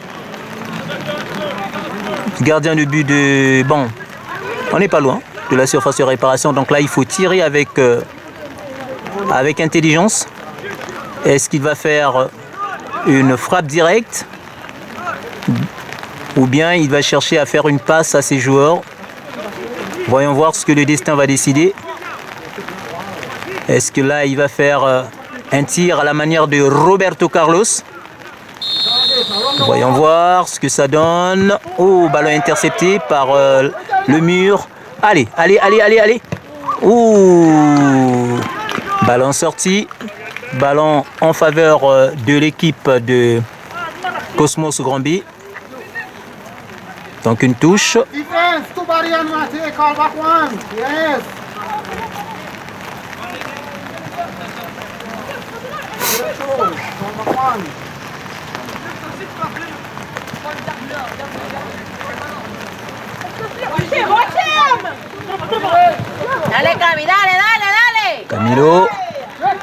gardien de but de... Bon, on n'est pas loin de la surface de réparation. Donc là, il faut tirer avec intelligence. Est-ce qu'il va faire une frappe directe ou bien il va chercher à faire une passe à ses joueurs? Voyons voir ce que le destin va décider. Est-ce que là, il va faire un tir à la manière de Roberto Carlos? Voyons voir ce que ça donne. Oh, ballon intercepté par le mur. Allez. Ouh, ballon sorti. Ballon en faveur de l'équipe de Cosmos Granby. Donc une touche.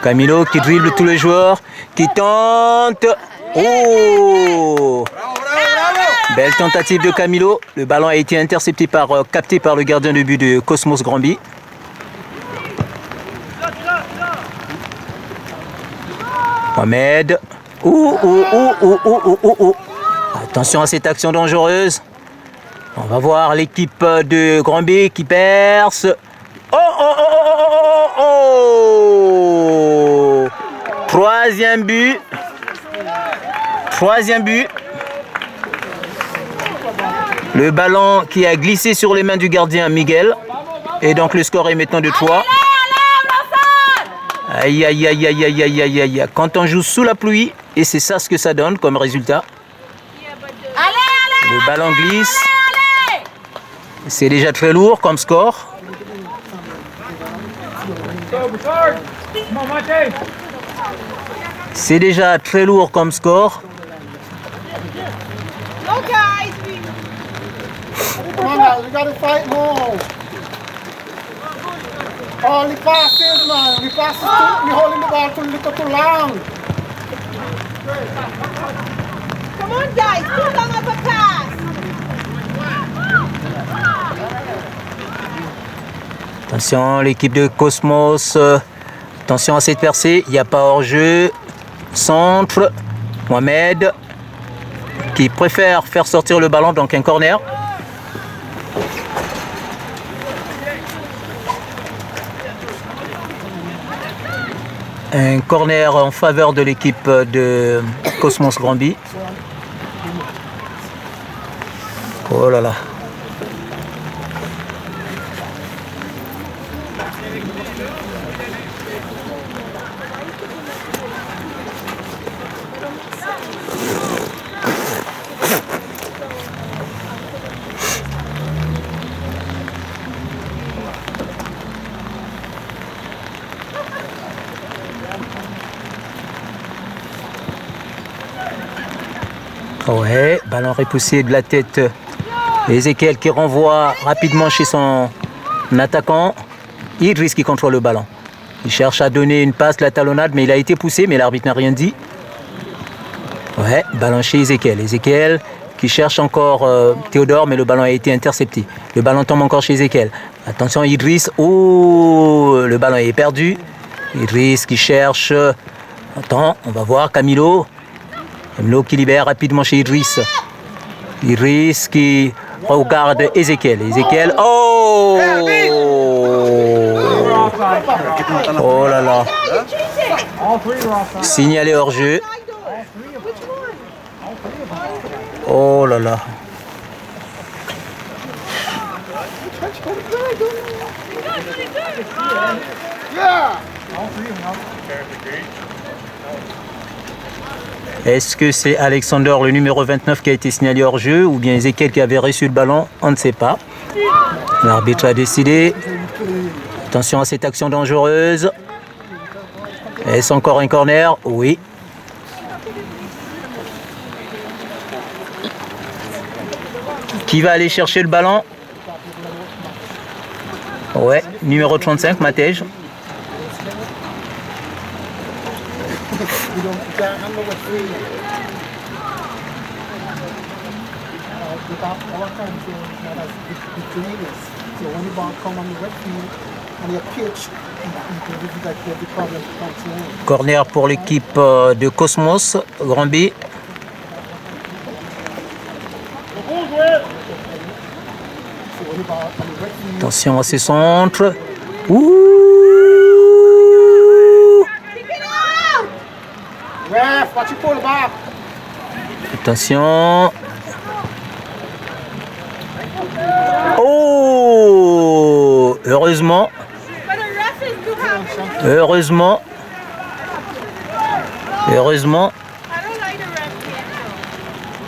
Camilo qui dribble tous les joueurs, qui tente. Oh! Belle tentative de Camilo. Le ballon a été intercepté capté par le gardien de but de Cosmos Granby. Mohamed. Attention à cette action dangereuse. On va voir l'équipe de Granby qui perce. Troisième but. Le ballon qui a glissé sur les mains du gardien Miguel. Et donc le score est maintenant de 3. Aïe. Quand on joue sous la pluie, et c'est ça ce que ça donne comme résultat. Le ballon glisse. C'est déjà très lourd comme score. C'est déjà très lourd comme score. All the passes, man. We passes we holding the ball too long. Come on, guys. Too long of a pass. Attention, l'équipe de Cosmos. Attention à cette percée. Il n'y a pas hors-jeu. Centre. Mohamed qui préfère faire sortir le ballon, donc un corner. Un corner en faveur de l'équipe de Cosmos Granby. Oh là là. Ouais, ballon repoussé de la tête. Ezekiel qui renvoie rapidement chez son attaquant. Idriss qui contrôle le ballon. Il cherche à donner une passe, la talonnade, mais il a été poussé, mais l'arbitre n'a rien dit. Ouais, ballon chez Ezekiel. Ezekiel qui cherche encore Théodore, mais le ballon a été intercepté. Le ballon tombe encore chez Ezekiel. Attention Idriss. Oh, le ballon est perdu. Idriss qui cherche. Attends, on va voir Camilo. Camilo qui libère rapidement chez Idriss. Idriss qui regarde Ezekiel. Ezekiel. Oh! Oh là là. Signalé hors jeu. Oh là là. Yeah. Est-ce que c'est Alexander, le numéro 29, qui a été signalé hors jeu ou bien Ezekiel qui avait reçu le ballon? On ne sait pas. L'arbitre a décidé. Attention à cette action dangereuse. Est-ce encore un corner? Oui. Qui va aller chercher le ballon? Ouais, numéro 35, Matej. Corner pour l'équipe de Cosmos, Granby. Attention à ces centres. Ouh! Ref, watch it pull back. Attention. Oh! Heureusement. Heureusement. Heureusement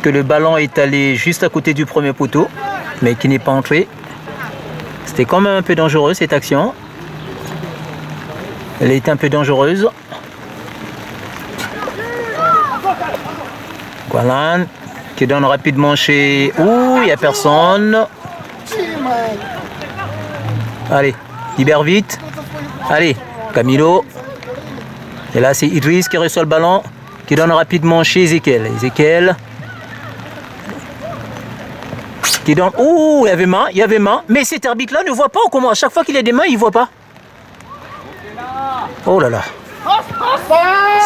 que le ballon est allé juste à côté du premier poteau, mais qui n'est pas entré. C'était quand même un peu dangereux cette action. Elle est un peu dangereuse. Voilà, qui donne rapidement chez... Ouh, il n'y a personne. Allez, libère vite. Allez, Camilo. Et là, c'est Idriss qui reçoit le ballon, qui donne rapidement chez Ezekiel. Ezekiel. Qui donne... Ouh, il y avait main. Mais cet arbitre-là ne voit pas ou comment? À chaque fois qu'il a des mains, il ne voit pas. Oh là là.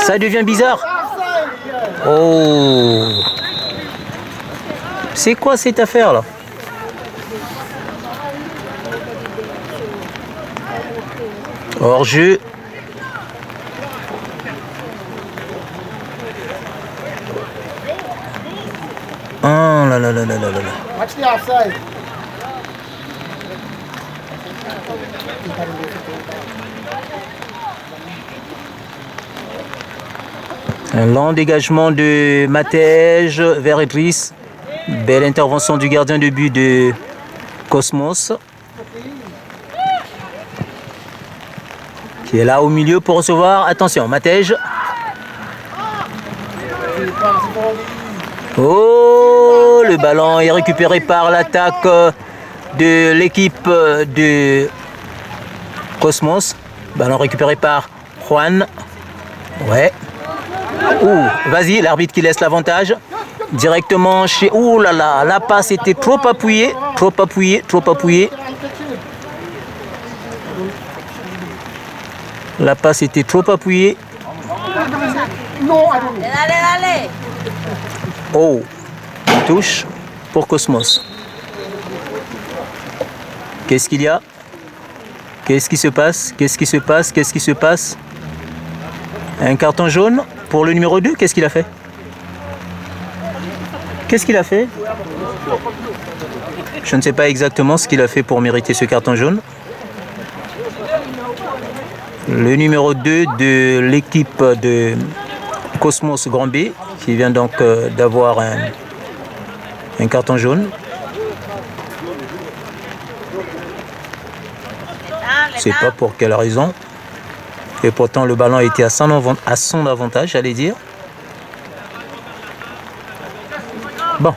Ça devient bizarre. Oh. C'est quoi cette affaire-là? Hors-jeu. Oh là là là là là là. Watch the offside. Un lent dégagement de Matej vers Idriss. Belle intervention du gardien de but de Cosmos. Qui est là au milieu pour recevoir. Attention, Matej. Oh, le ballon est récupéré par l'attaque de l'équipe de Cosmos. Ballon récupéré par Juan. Ouais. Ouh, vas-y, l'arbitre qui laisse l'avantage. Directement chez... Ouh là là, la passe était trop appuyée. Trop appuyée, trop appuyée. La passe était trop appuyée. Oh, touche pour Cosmos. Qu'est-ce qu'il y a? Qu'est-ce qui se passe? Qu'est-ce qui se passe? Qu'est-ce qui se passe? Un carton jaune pour le numéro 2. Qu'est-ce qu'il a fait? Qu'est-ce qu'il a fait? Je ne sais pas exactement ce qu'il a fait pour mériter ce carton jaune. Le numéro 2 de l'équipe de Cosmos Granby, qui vient donc d'avoir un carton jaune. Je ne sais pas pour quelle raison. Et pourtant le ballon était à son avantage, j'allais dire. Bon,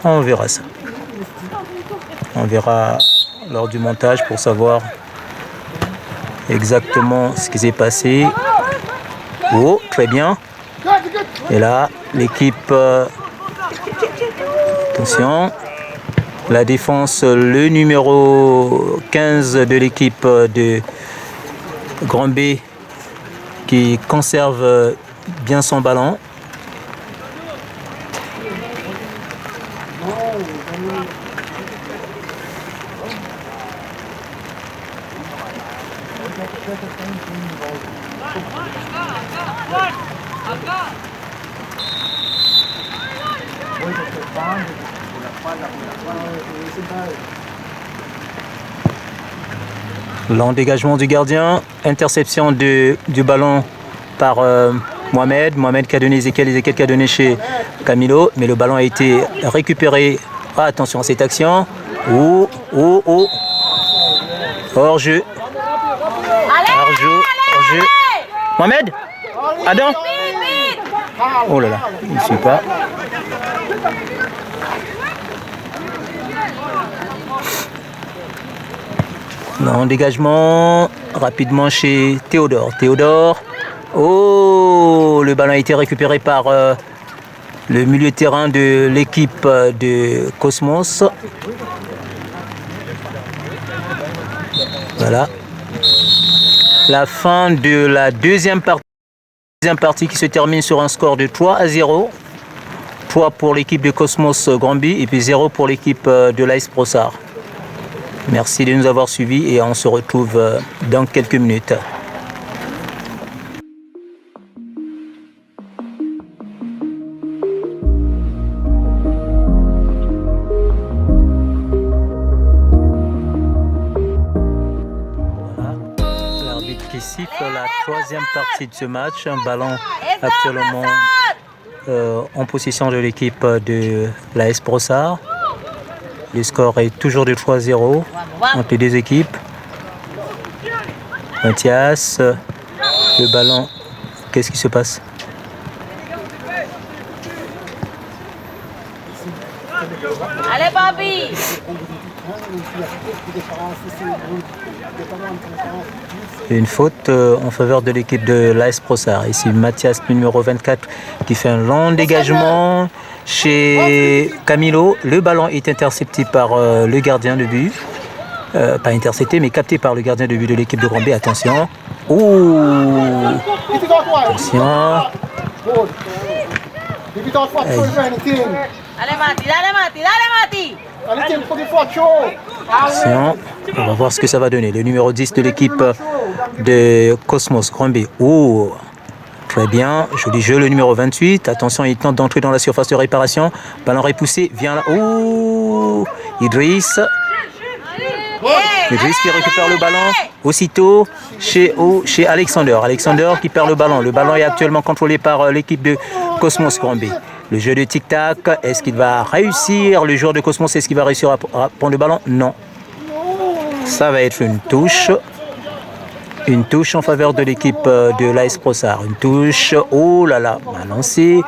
on verra ça. On verra lors du montage pour savoir exactement ce qui s'est passé. Oh, très bien. Et là, l'équipe... attention. La défense, le numéro 15 de l'équipe de Granby qui conserve bien son ballon. Long dégagement du gardien. Interception du ballon par Mohamed. Mohamed qui a donné Ezekiel. Ezekiel qui a donné chez Camilo. Mais le ballon a été récupéré. Ah, attention à cette action. Oh. Hors-jeu. Hors-jeu. Mohamed. Adam. Oh là là, il ne suit pas. Non, dégagement rapidement chez Théodore. Oh, le ballon a été récupéré par le milieu de terrain de l'équipe de Cosmos. Voilà. La fin de la deuxième partie qui se termine sur un score de 3-0. 3 pour l'équipe de Cosmos Granby et puis 0 pour l'équipe de l'AS Brossard. Merci de nous avoir suivis et on se retrouve dans quelques minutes. L'arbitre qui siffle la troisième partie de ce match. Un ballon actuellement en possession de l'équipe de l'AS Brossard. Le score est toujours de 3-0 entre les deux équipes. Mathias, le ballon, qu'est-ce qui se passe? Allez, Bobby! Une faute en faveur de l'équipe de l'AS Brossard. Ici, Mathias, numéro 24, qui fait un long dégagement chez Camilo. Le ballon est intercepté par le gardien de but. Pas intercepté, mais capté par le gardien de but de l'équipe de Granby. Attention. Ouh. Attention. Allez, Mati! Attention. On va voir ce que ça va donner. Le numéro 10 de l'équipe de Cosmos Granby. Ouh. Très bien, joli jeu, le numéro 28. Attention, il tente d'entrer dans la surface de réparation. Ballon repoussé, vient là. Ouh, Idriss. Idriss qui récupère le ballon. Aussitôt, chez Alexander. Alexander qui perd le ballon. Le ballon est actuellement contrôlé par l'équipe de Cosmos Granby. Le jeu de tic-tac, est-ce qu'il va réussir? Le joueur de Cosmos, est-ce qu'il va réussir à prendre le ballon? Non. Ça va être une touche. Une touche en faveur de l'équipe de l'AS Brossard. Une touche, oh là là, un lancé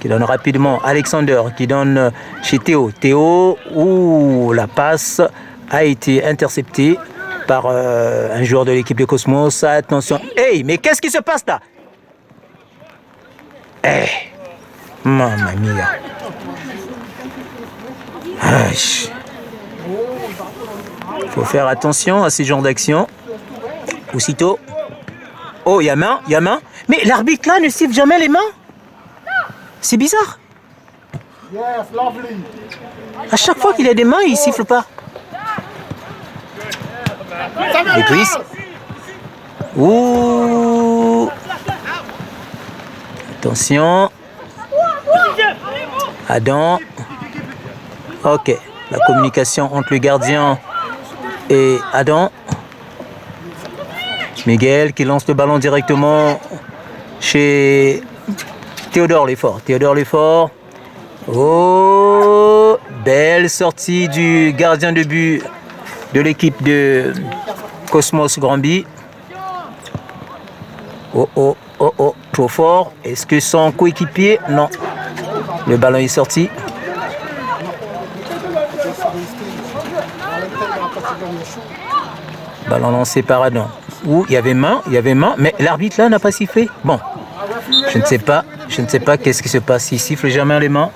qui donne rapidement Alexander, qui donne chez Théo. Théo, ouh, la passe a été interceptée par un joueur de l'équipe de Cosmos. Attention, hey, mais qu'est-ce qui se passe là? Hey, mamma mia. Il faut faire attention à ces genres d'actions. Aussitôt. Oh, il y a main. Mais l'arbitre là ne siffle jamais les mains. C'est bizarre. À chaque fois qu'il y a des mains, il ne siffle pas. Idriss. Ouh. Attention. Adam. Ok. La communication entre le gardien et Adam. Miguel qui lance le ballon directement chez Théodore Lefort. Oh, belle sortie du gardien de but de l'équipe de Cosmos Granby. Oh, trop fort. Est-ce que son coéquipier? Non. Le ballon est sorti. Ballon lancé par Adam. Où il y avait main, mais l'arbitre là n'a pas sifflé. Bon, je ne sais pas qu'est-ce qui se passe. Il siffle jamais les mains.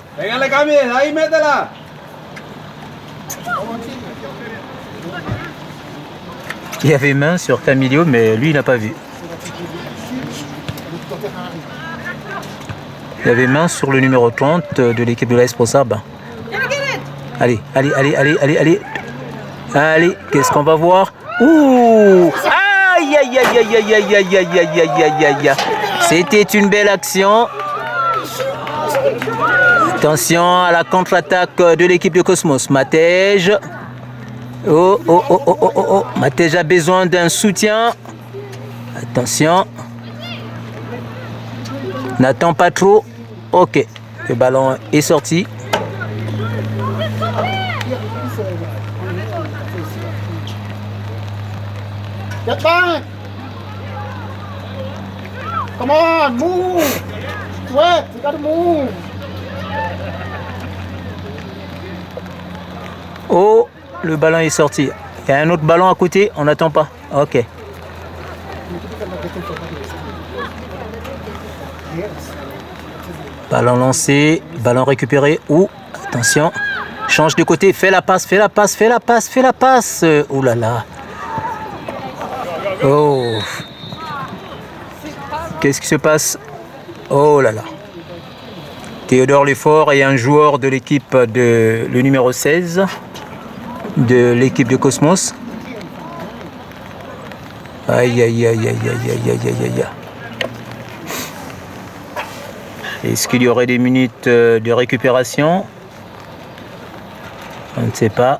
Il y avait main sur Camilio, mais lui il n'a pas vu. Il y avait main sur le numéro 30 de l'équipe de l'AS Brossard. Allez, qu'est-ce qu'on va voir? Ouh! Aïe! C'était une belle action. Attention à la contre-attaque de l'équipe de Cosmos. Matej. Oh, oh, oh, oh, oh, oh, oh. Matej a besoin d'un soutien. Attention. N'attends pas trop. Ok. Le ballon est sorti. Get back! Come on, move! Sweat, you gotta move! Oh, le ballon est sorti. Il y a un autre ballon à côté, on n'attend pas. Ok. Ballon lancé, ballon récupéré. Ouh, attention. Change de côté, fais la passe, fais la passe, fais la passe, fais la passe. Oh là là. Oh. Qu'est-ce qui se passe? Oh là là. Théodore Lefort est un joueur de l'équipe de le numéro 16 de l'équipe de Cosmos. Aïe aïe aïe aïe aïe aïe aïe aïe aïe. Est-ce qu'il y aurait des minutes de récupération? On ne sait pas.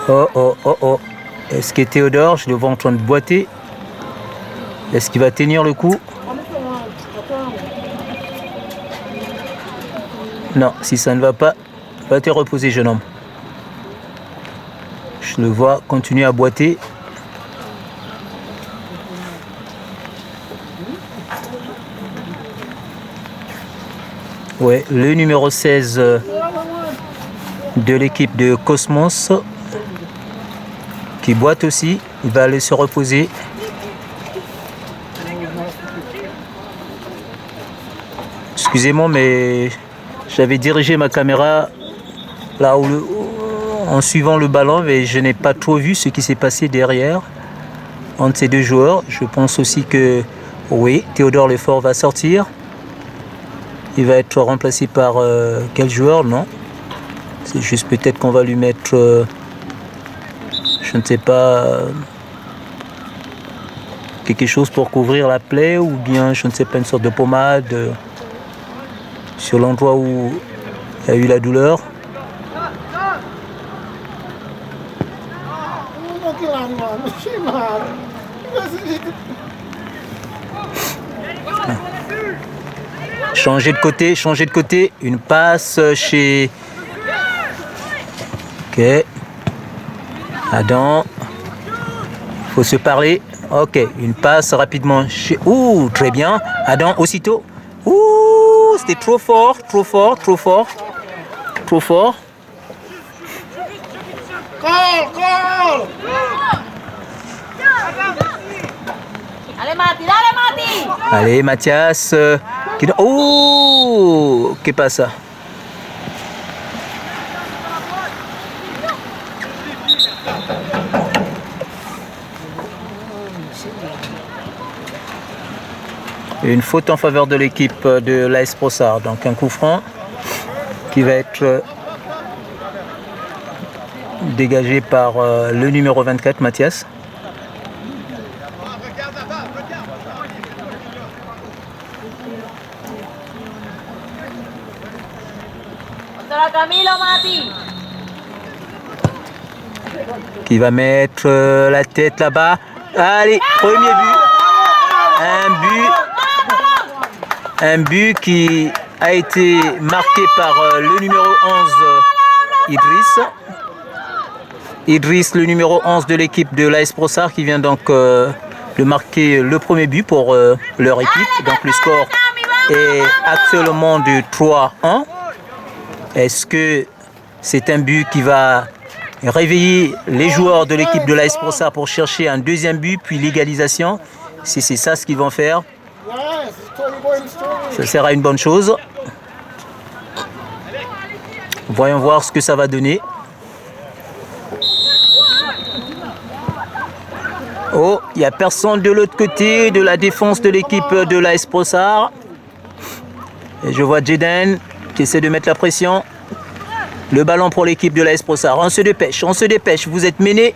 Oh oh oh oh. Est-ce que Théodore, je le vois en train de boiter. Est-ce qu'il va tenir le coup? Non, si ça ne va pas, va te reposer, jeune homme. Je le vois continuer à boiter. Ouais, le numéro 16 de l'équipe de Cosmos qui boite aussi, il va aller se reposer. Excusez-moi, mais j'avais dirigé ma caméra là où en suivant le ballon, mais je n'ai pas trop vu ce qui s'est passé derrière entre ces deux joueurs. Je pense aussi que oui, Théodore Lefort va sortir. Il va être remplacé par quel joueur? Non. C'est juste peut-être qu'on va lui mettre, je ne sais pas, quelque chose pour couvrir la plaie ou bien, je ne sais pas, une sorte de pommade sur l'endroit où il y a eu la douleur. Changer de côté, changer de côté. Une passe chez... Ok. Adam. Faut se parler. Ok. Une passe rapidement chez... Ouh, très bien. Adam, aussitôt. Ouh, c'était trop fort, trop fort, trop fort. Trop fort. Call, call! Dale, Mati, dale, Mati. Allez, Mathias. Oh, qu'est-ce que ça? Une faute en faveur de l'équipe de l'AS Brossard. Donc un coup franc qui va être dégagé par le numéro 24, Mathias. Camilo, Mati. Qui va mettre la tête là-bas. Allez, premier but. Un but qui a été marqué par le numéro 11, Idriss. Idriss, le numéro 11 de l'équipe de l'AS Brossard, qui vient donc de marquer le premier but pour leur équipe. Donc le score est actuellement de 3-1. Est-ce que c'est un but qui va réveiller les joueurs de l'équipe de l'AS Brossard pour chercher un deuxième but, puis l'égalisation? Si c'est ça ce qu'ils vont faire, ça sera une bonne chose. Voyons voir ce que ça va donner. Oh, il n'y a personne de l'autre côté de la défense de l'équipe de l'AS Brossard. Et je vois Jaden qui essaie de mettre la pression. Le ballon pour l'équipe de l'AS Brossard. On se dépêche, vous êtes menés.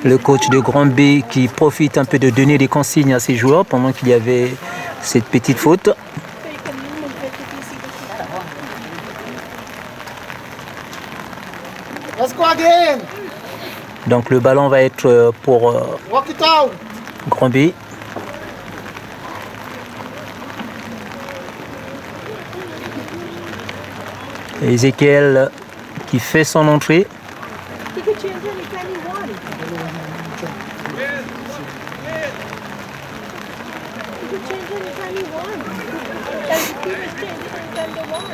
Le coach de Granby qui profite un peu de donner des consignes à ses joueurs pendant qu'il y avait cette petite faute. Let's go again. Donc le ballon va être pour Walk it out. Granby. Ezekiel qui fait son entrée. He could change anytime he wanted. He could change anytime he wanted. And the people change anytime they want.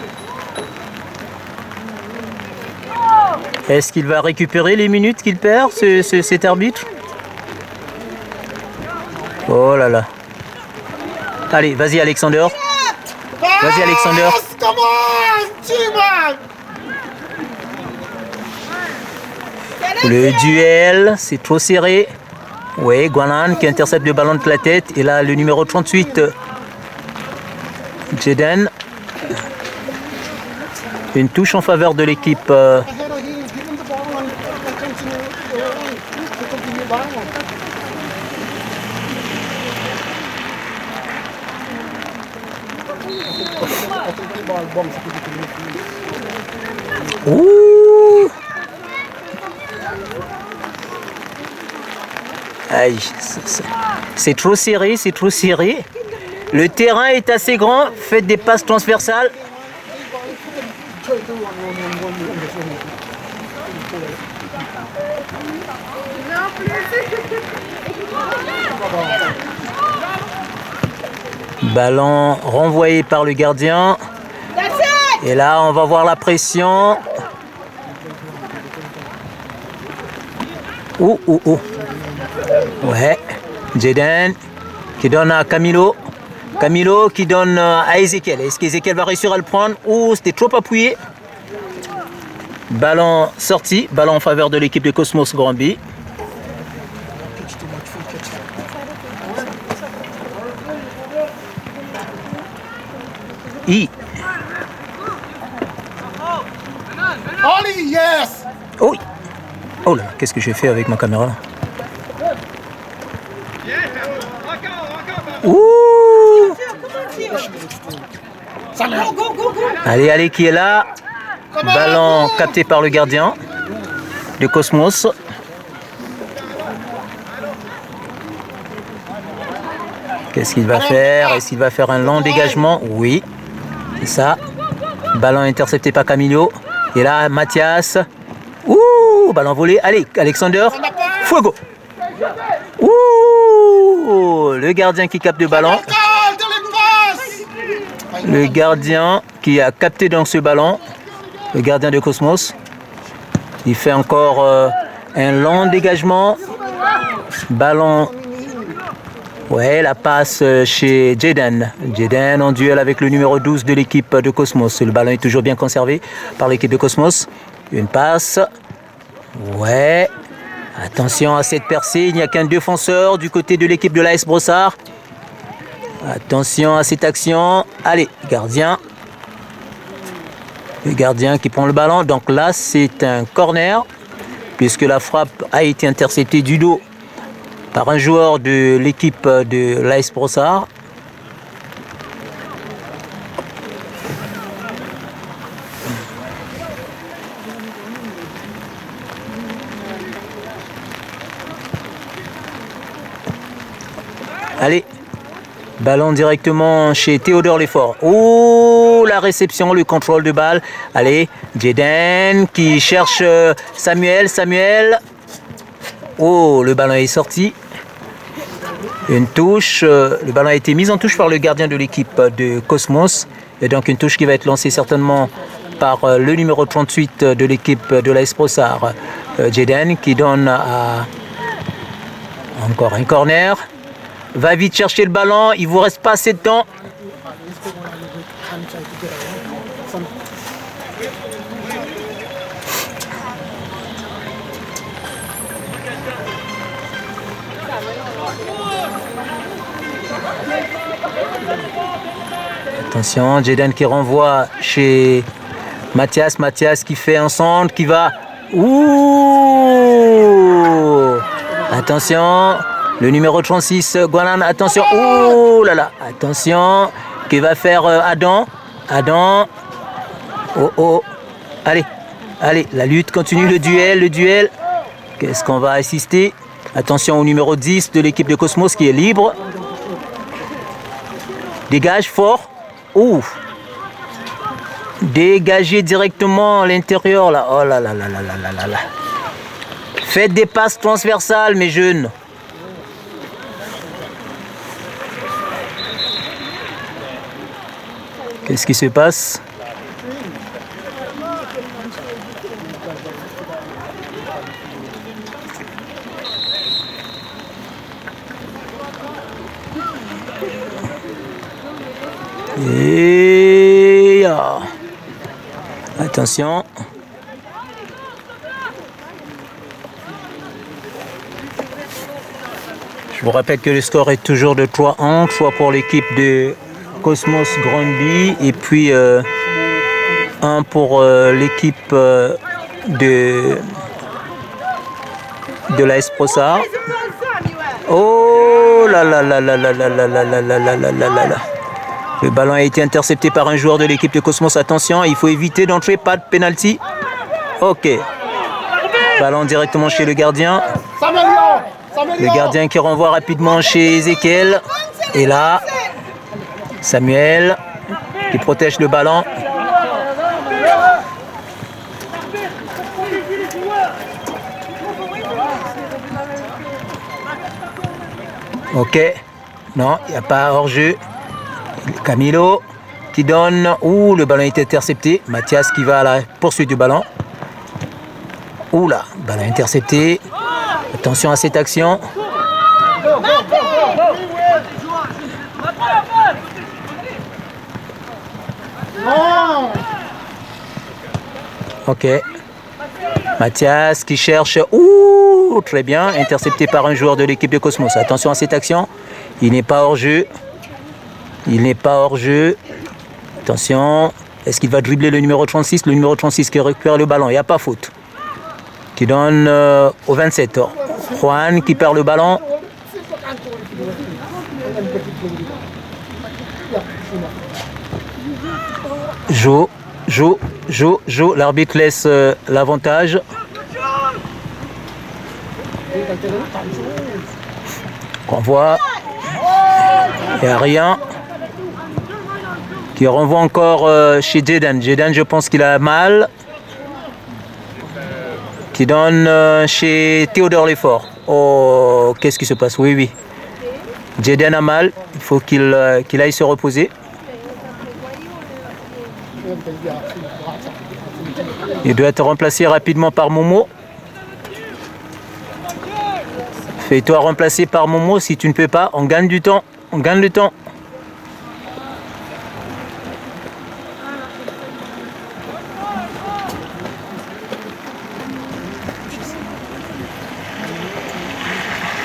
Est-ce qu'il va récupérer les minutes qu'il perd, cet arbitre? Oh là là. Allez, vas-y Alexander. Vas-y Alexander. Yes, come on, G-Man. Le duel, c'est trop serré. Oui, Guanan qui intercepte le ballon de la tête. Et là, le numéro 38, Jaden. Une touche en faveur de l'équipe. Ahead of him, give him the ball and continue. Continue ball. I think the ball bounce to the midfield. Ouh! Aïe, c'est trop serré, c'est trop serré. Le terrain est assez grand, faites des passes transversales. Ballon renvoyé par le gardien. That's it! Et là, on va voir la pression. Ouh, ouh, ouh. Ouais. Jaden qui donne à Camilo. Camilo qui donne à Ezekiel. Est-ce qu'Ezekiel va réussir à le prendre? Ouh, c'était trop appuyé. Ballon sorti. Ballon en faveur de l'équipe de Cosmos Granby. Ollie, yes. Oh, oh là, qu'est-ce que j'ai fait avec ma caméra là? Ouh! Go, go, go, go! Allez, allez, qui est là? Ballon capté par le gardien de Cosmos. Qu'est-ce qu'il va faire? Est-ce qu'il va faire un long dégagement? Oui, c'est ça. Ballon intercepté par Camilo. Et là, Mathias. Ouh, ballon volé. Allez, Alexander. Fuego. Ouh, le gardien qui capte le ballon. Le gardien qui a capté donc ce ballon. Le gardien de Cosmos. Il fait encore un long dégagement. Ballon. Ouais, la passe chez Jaden. Jaden en duel avec le numéro 12 de l'équipe de Cosmos. Le ballon est toujours bien conservé par l'équipe de Cosmos. Une passe. Ouais. Attention à cette percée. Il n'y a qu'un défenseur du côté de l'équipe de l'AS Brossard. Attention à cette action. Allez, gardien. Le gardien qui prend le ballon. Donc là, c'est un corner. Puisque la frappe a été interceptée du dos par un joueur de l'équipe de l'AS Brossard. Allez, ballon directement chez Théodore Lefort. Oh, la réception, le contrôle de balle. Allez, Jaden qui cherche Samuel. Samuel. Oh, le ballon est sorti. Une touche, le ballon a été mis en touche par le gardien de l'équipe de Cosmos. Et donc une touche qui va être lancée certainement par le numéro 38 de l'équipe de l'AS Brossard, Jaden, qui donne à encore un corner. Va vite chercher le ballon, il vous reste pas assez de temps. Attention, Jaden qui renvoie chez Mathias. Mathias qui fait un centre, qui va... Ouh! Attention, le numéro 36, Guanan, attention. Oh là là, attention. Que va faire Adam? Adam. Oh oh. Allez, allez, la lutte continue, le duel. Qu'est-ce qu'on va assister? Attention au numéro 10 de l'équipe de Cosmos qui est libre. Dégage fort. Ouf. Dégagez directement à l'intérieur là. Oh là là là là là là là. Faites des passes transversales mes jeunes. Qu'est-ce qui se passe? Et attention. Je vous rappelle que le score est toujours de 3-1, soit pour l'équipe de Cosmos Grandby et puis 1 pour l'équipe de l'AS Prossard. Oh là là là là là là là là là là là là là là. Le ballon a été intercepté par un joueur de l'équipe de Cosmos. Attention, il faut éviter d'entrer, pas de penalty. Ok. Ballon directement chez le gardien. Le gardien qui renvoie rapidement chez Ezekiel. Et là, Samuel qui protège le ballon. Ok. Non, il n'y a pas hors-jeu. Camilo qui donne. Ouh, le ballon est intercepté. Mathias qui va à la poursuite du ballon. Ouh là, ballon intercepté. Attention à cette action. Ok. Mathias qui cherche. Ouh, très bien. Intercepté par un joueur de l'équipe de Cosmos. Attention à cette action. Il n'est pas hors jeu. Il n'est pas hors jeu. Attention. Est-ce qu'il va dribbler le numéro 36? Le numéro 36 qui récupère le ballon. Il n'y a pas faute. Qui donne au 27. Juan qui perd le ballon. Jo. L'arbitre laisse l'avantage. Renvoie. Il n'y a rien. Qui renvoie encore chez Jaden. Jaden, je pense qu'il a mal. Qui donne chez Théodore Lefort. Oh, qu'est-ce qui se passe? Oui. Jaden a mal. Il faut qu'il aille se reposer. Il doit être remplacé rapidement par Momo. Fais-toi remplacer par Momo si tu ne peux pas. On gagne du temps. On gagne du temps.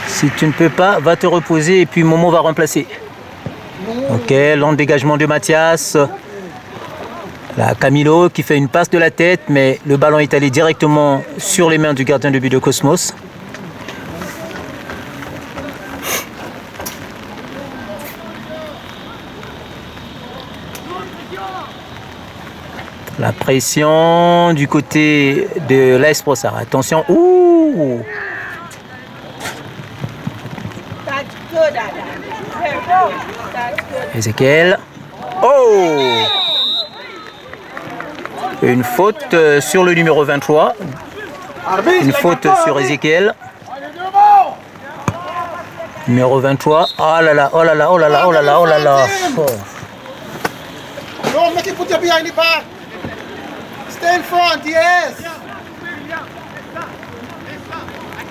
Si tu ne peux pas, va te reposer et puis Momo va remplacer. Ok, long dégagement de Mathias. Là, Camilo qui fait une passe de la tête, mais le ballon est allé directement sur les mains du gardien de but de Cosmos. La pression du côté de l'AS Prossard. Attention. Ouh! Ezekiel. Oh! Une faute sur le numéro 23. Une faute sur Ezekiel. Numéro 23. Oh là là, oh là là, oh là là, oh là là, oh là là. Oh. Don't make it put you behind the back. Stay in front, yes.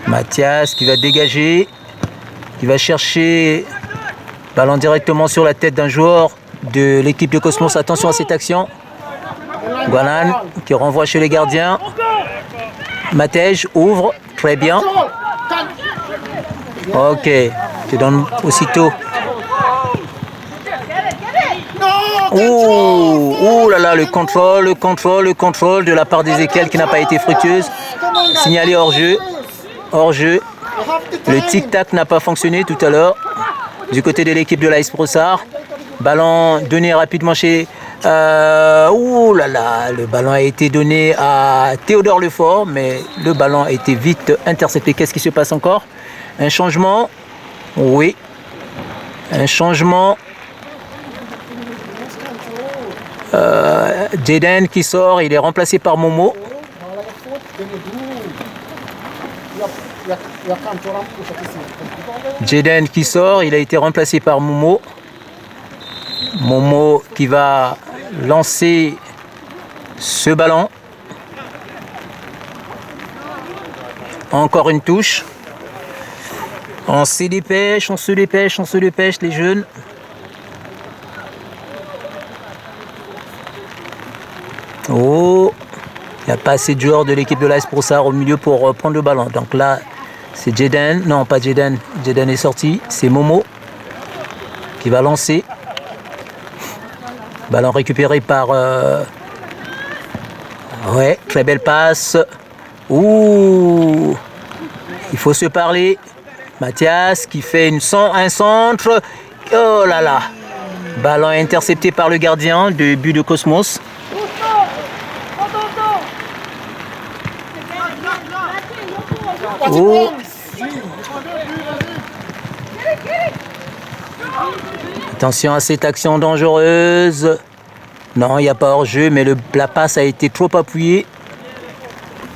Mathias qui va dégager. Qui va chercher. Ballon directement sur la tête d'un joueur de l'équipe de Cosmos. Attention à cette action. Guanan qui renvoie chez les gardiens. Matej ouvre. Très bien. Ok. Tu donnes aussitôt. Ouh là là, le contrôle de la part d'Ezekiel qui n'a pas été fructueuse. Signalé hors jeu. Hors jeu. Le tic-tac n'a pas fonctionné tout à l'heure du côté de l'équipe de l'AS Brossard. Ballon donné rapidement chez... ouh là là, le ballon a été donné à Théodore Lefort, mais le ballon a été vite intercepté. Qu'est-ce qui se passe encore? Un changement? Oui. Un changement. Jaden qui sort, il est remplacé par Momo. Jaden qui sort, il a été remplacé par Momo. Momo qui va lancer ce ballon. Encore une touche. On se dépêche, on se dépêche, on se dépêche les jeunes. Oh, il n'y a pas assez de joueurs de l'équipe de l'AS Brossard au milieu pour prendre le ballon. Donc là, c'est Jaden. Non, pas Jaden. Jaden est sorti. C'est Momo qui va lancer. Ballon récupéré par... Ouais, très belle passe. Ouh, il faut se parler. Mathias qui fait un centre. Oh là là. Ballon intercepté par le gardien de but de Cosmos. Oh. Attention à cette action dangereuse. Non, il n'y a pas hors-jeu, mais la passe a été trop appuyée.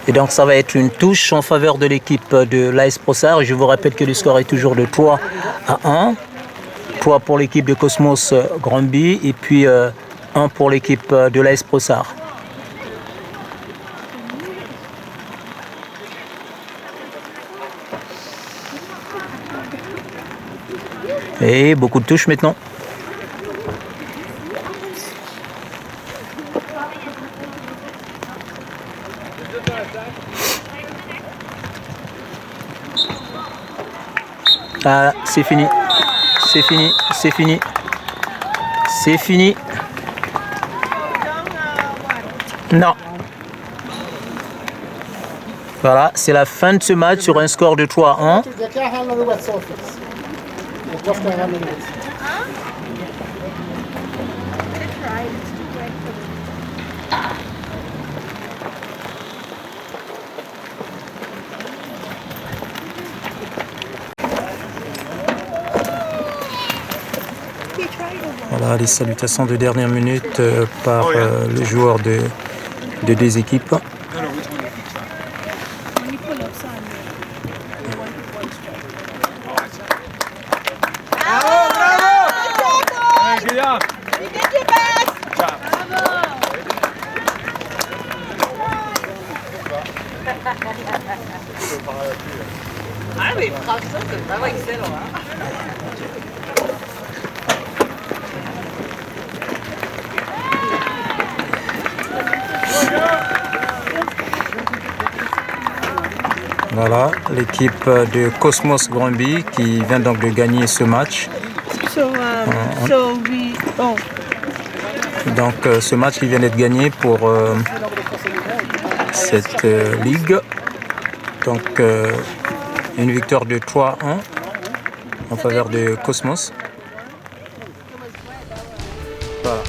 Et donc ça va être une touche en faveur de l'équipe de l'AS Brossard. Je vous rappelle que le score est toujours de 3-1. 3 pour l'équipe de Cosmos Granby et puis 1 pour l'équipe de l'AS Brossard. Et beaucoup de touches maintenant. Ah, c'est fini. C'est fini. C'est fini. C'est fini. Non. Voilà, c'est la fin de ce match sur un score de 3-1. Voilà les salutations de dernière minute par le joueur de deux équipes. Voilà, l'équipe de Cosmos Granby qui vient donc de gagner ce match. Donc ce match qui vient d'être gagné pour cette ligue. Donc une victoire de 3-1 en faveur de Cosmos. Voilà.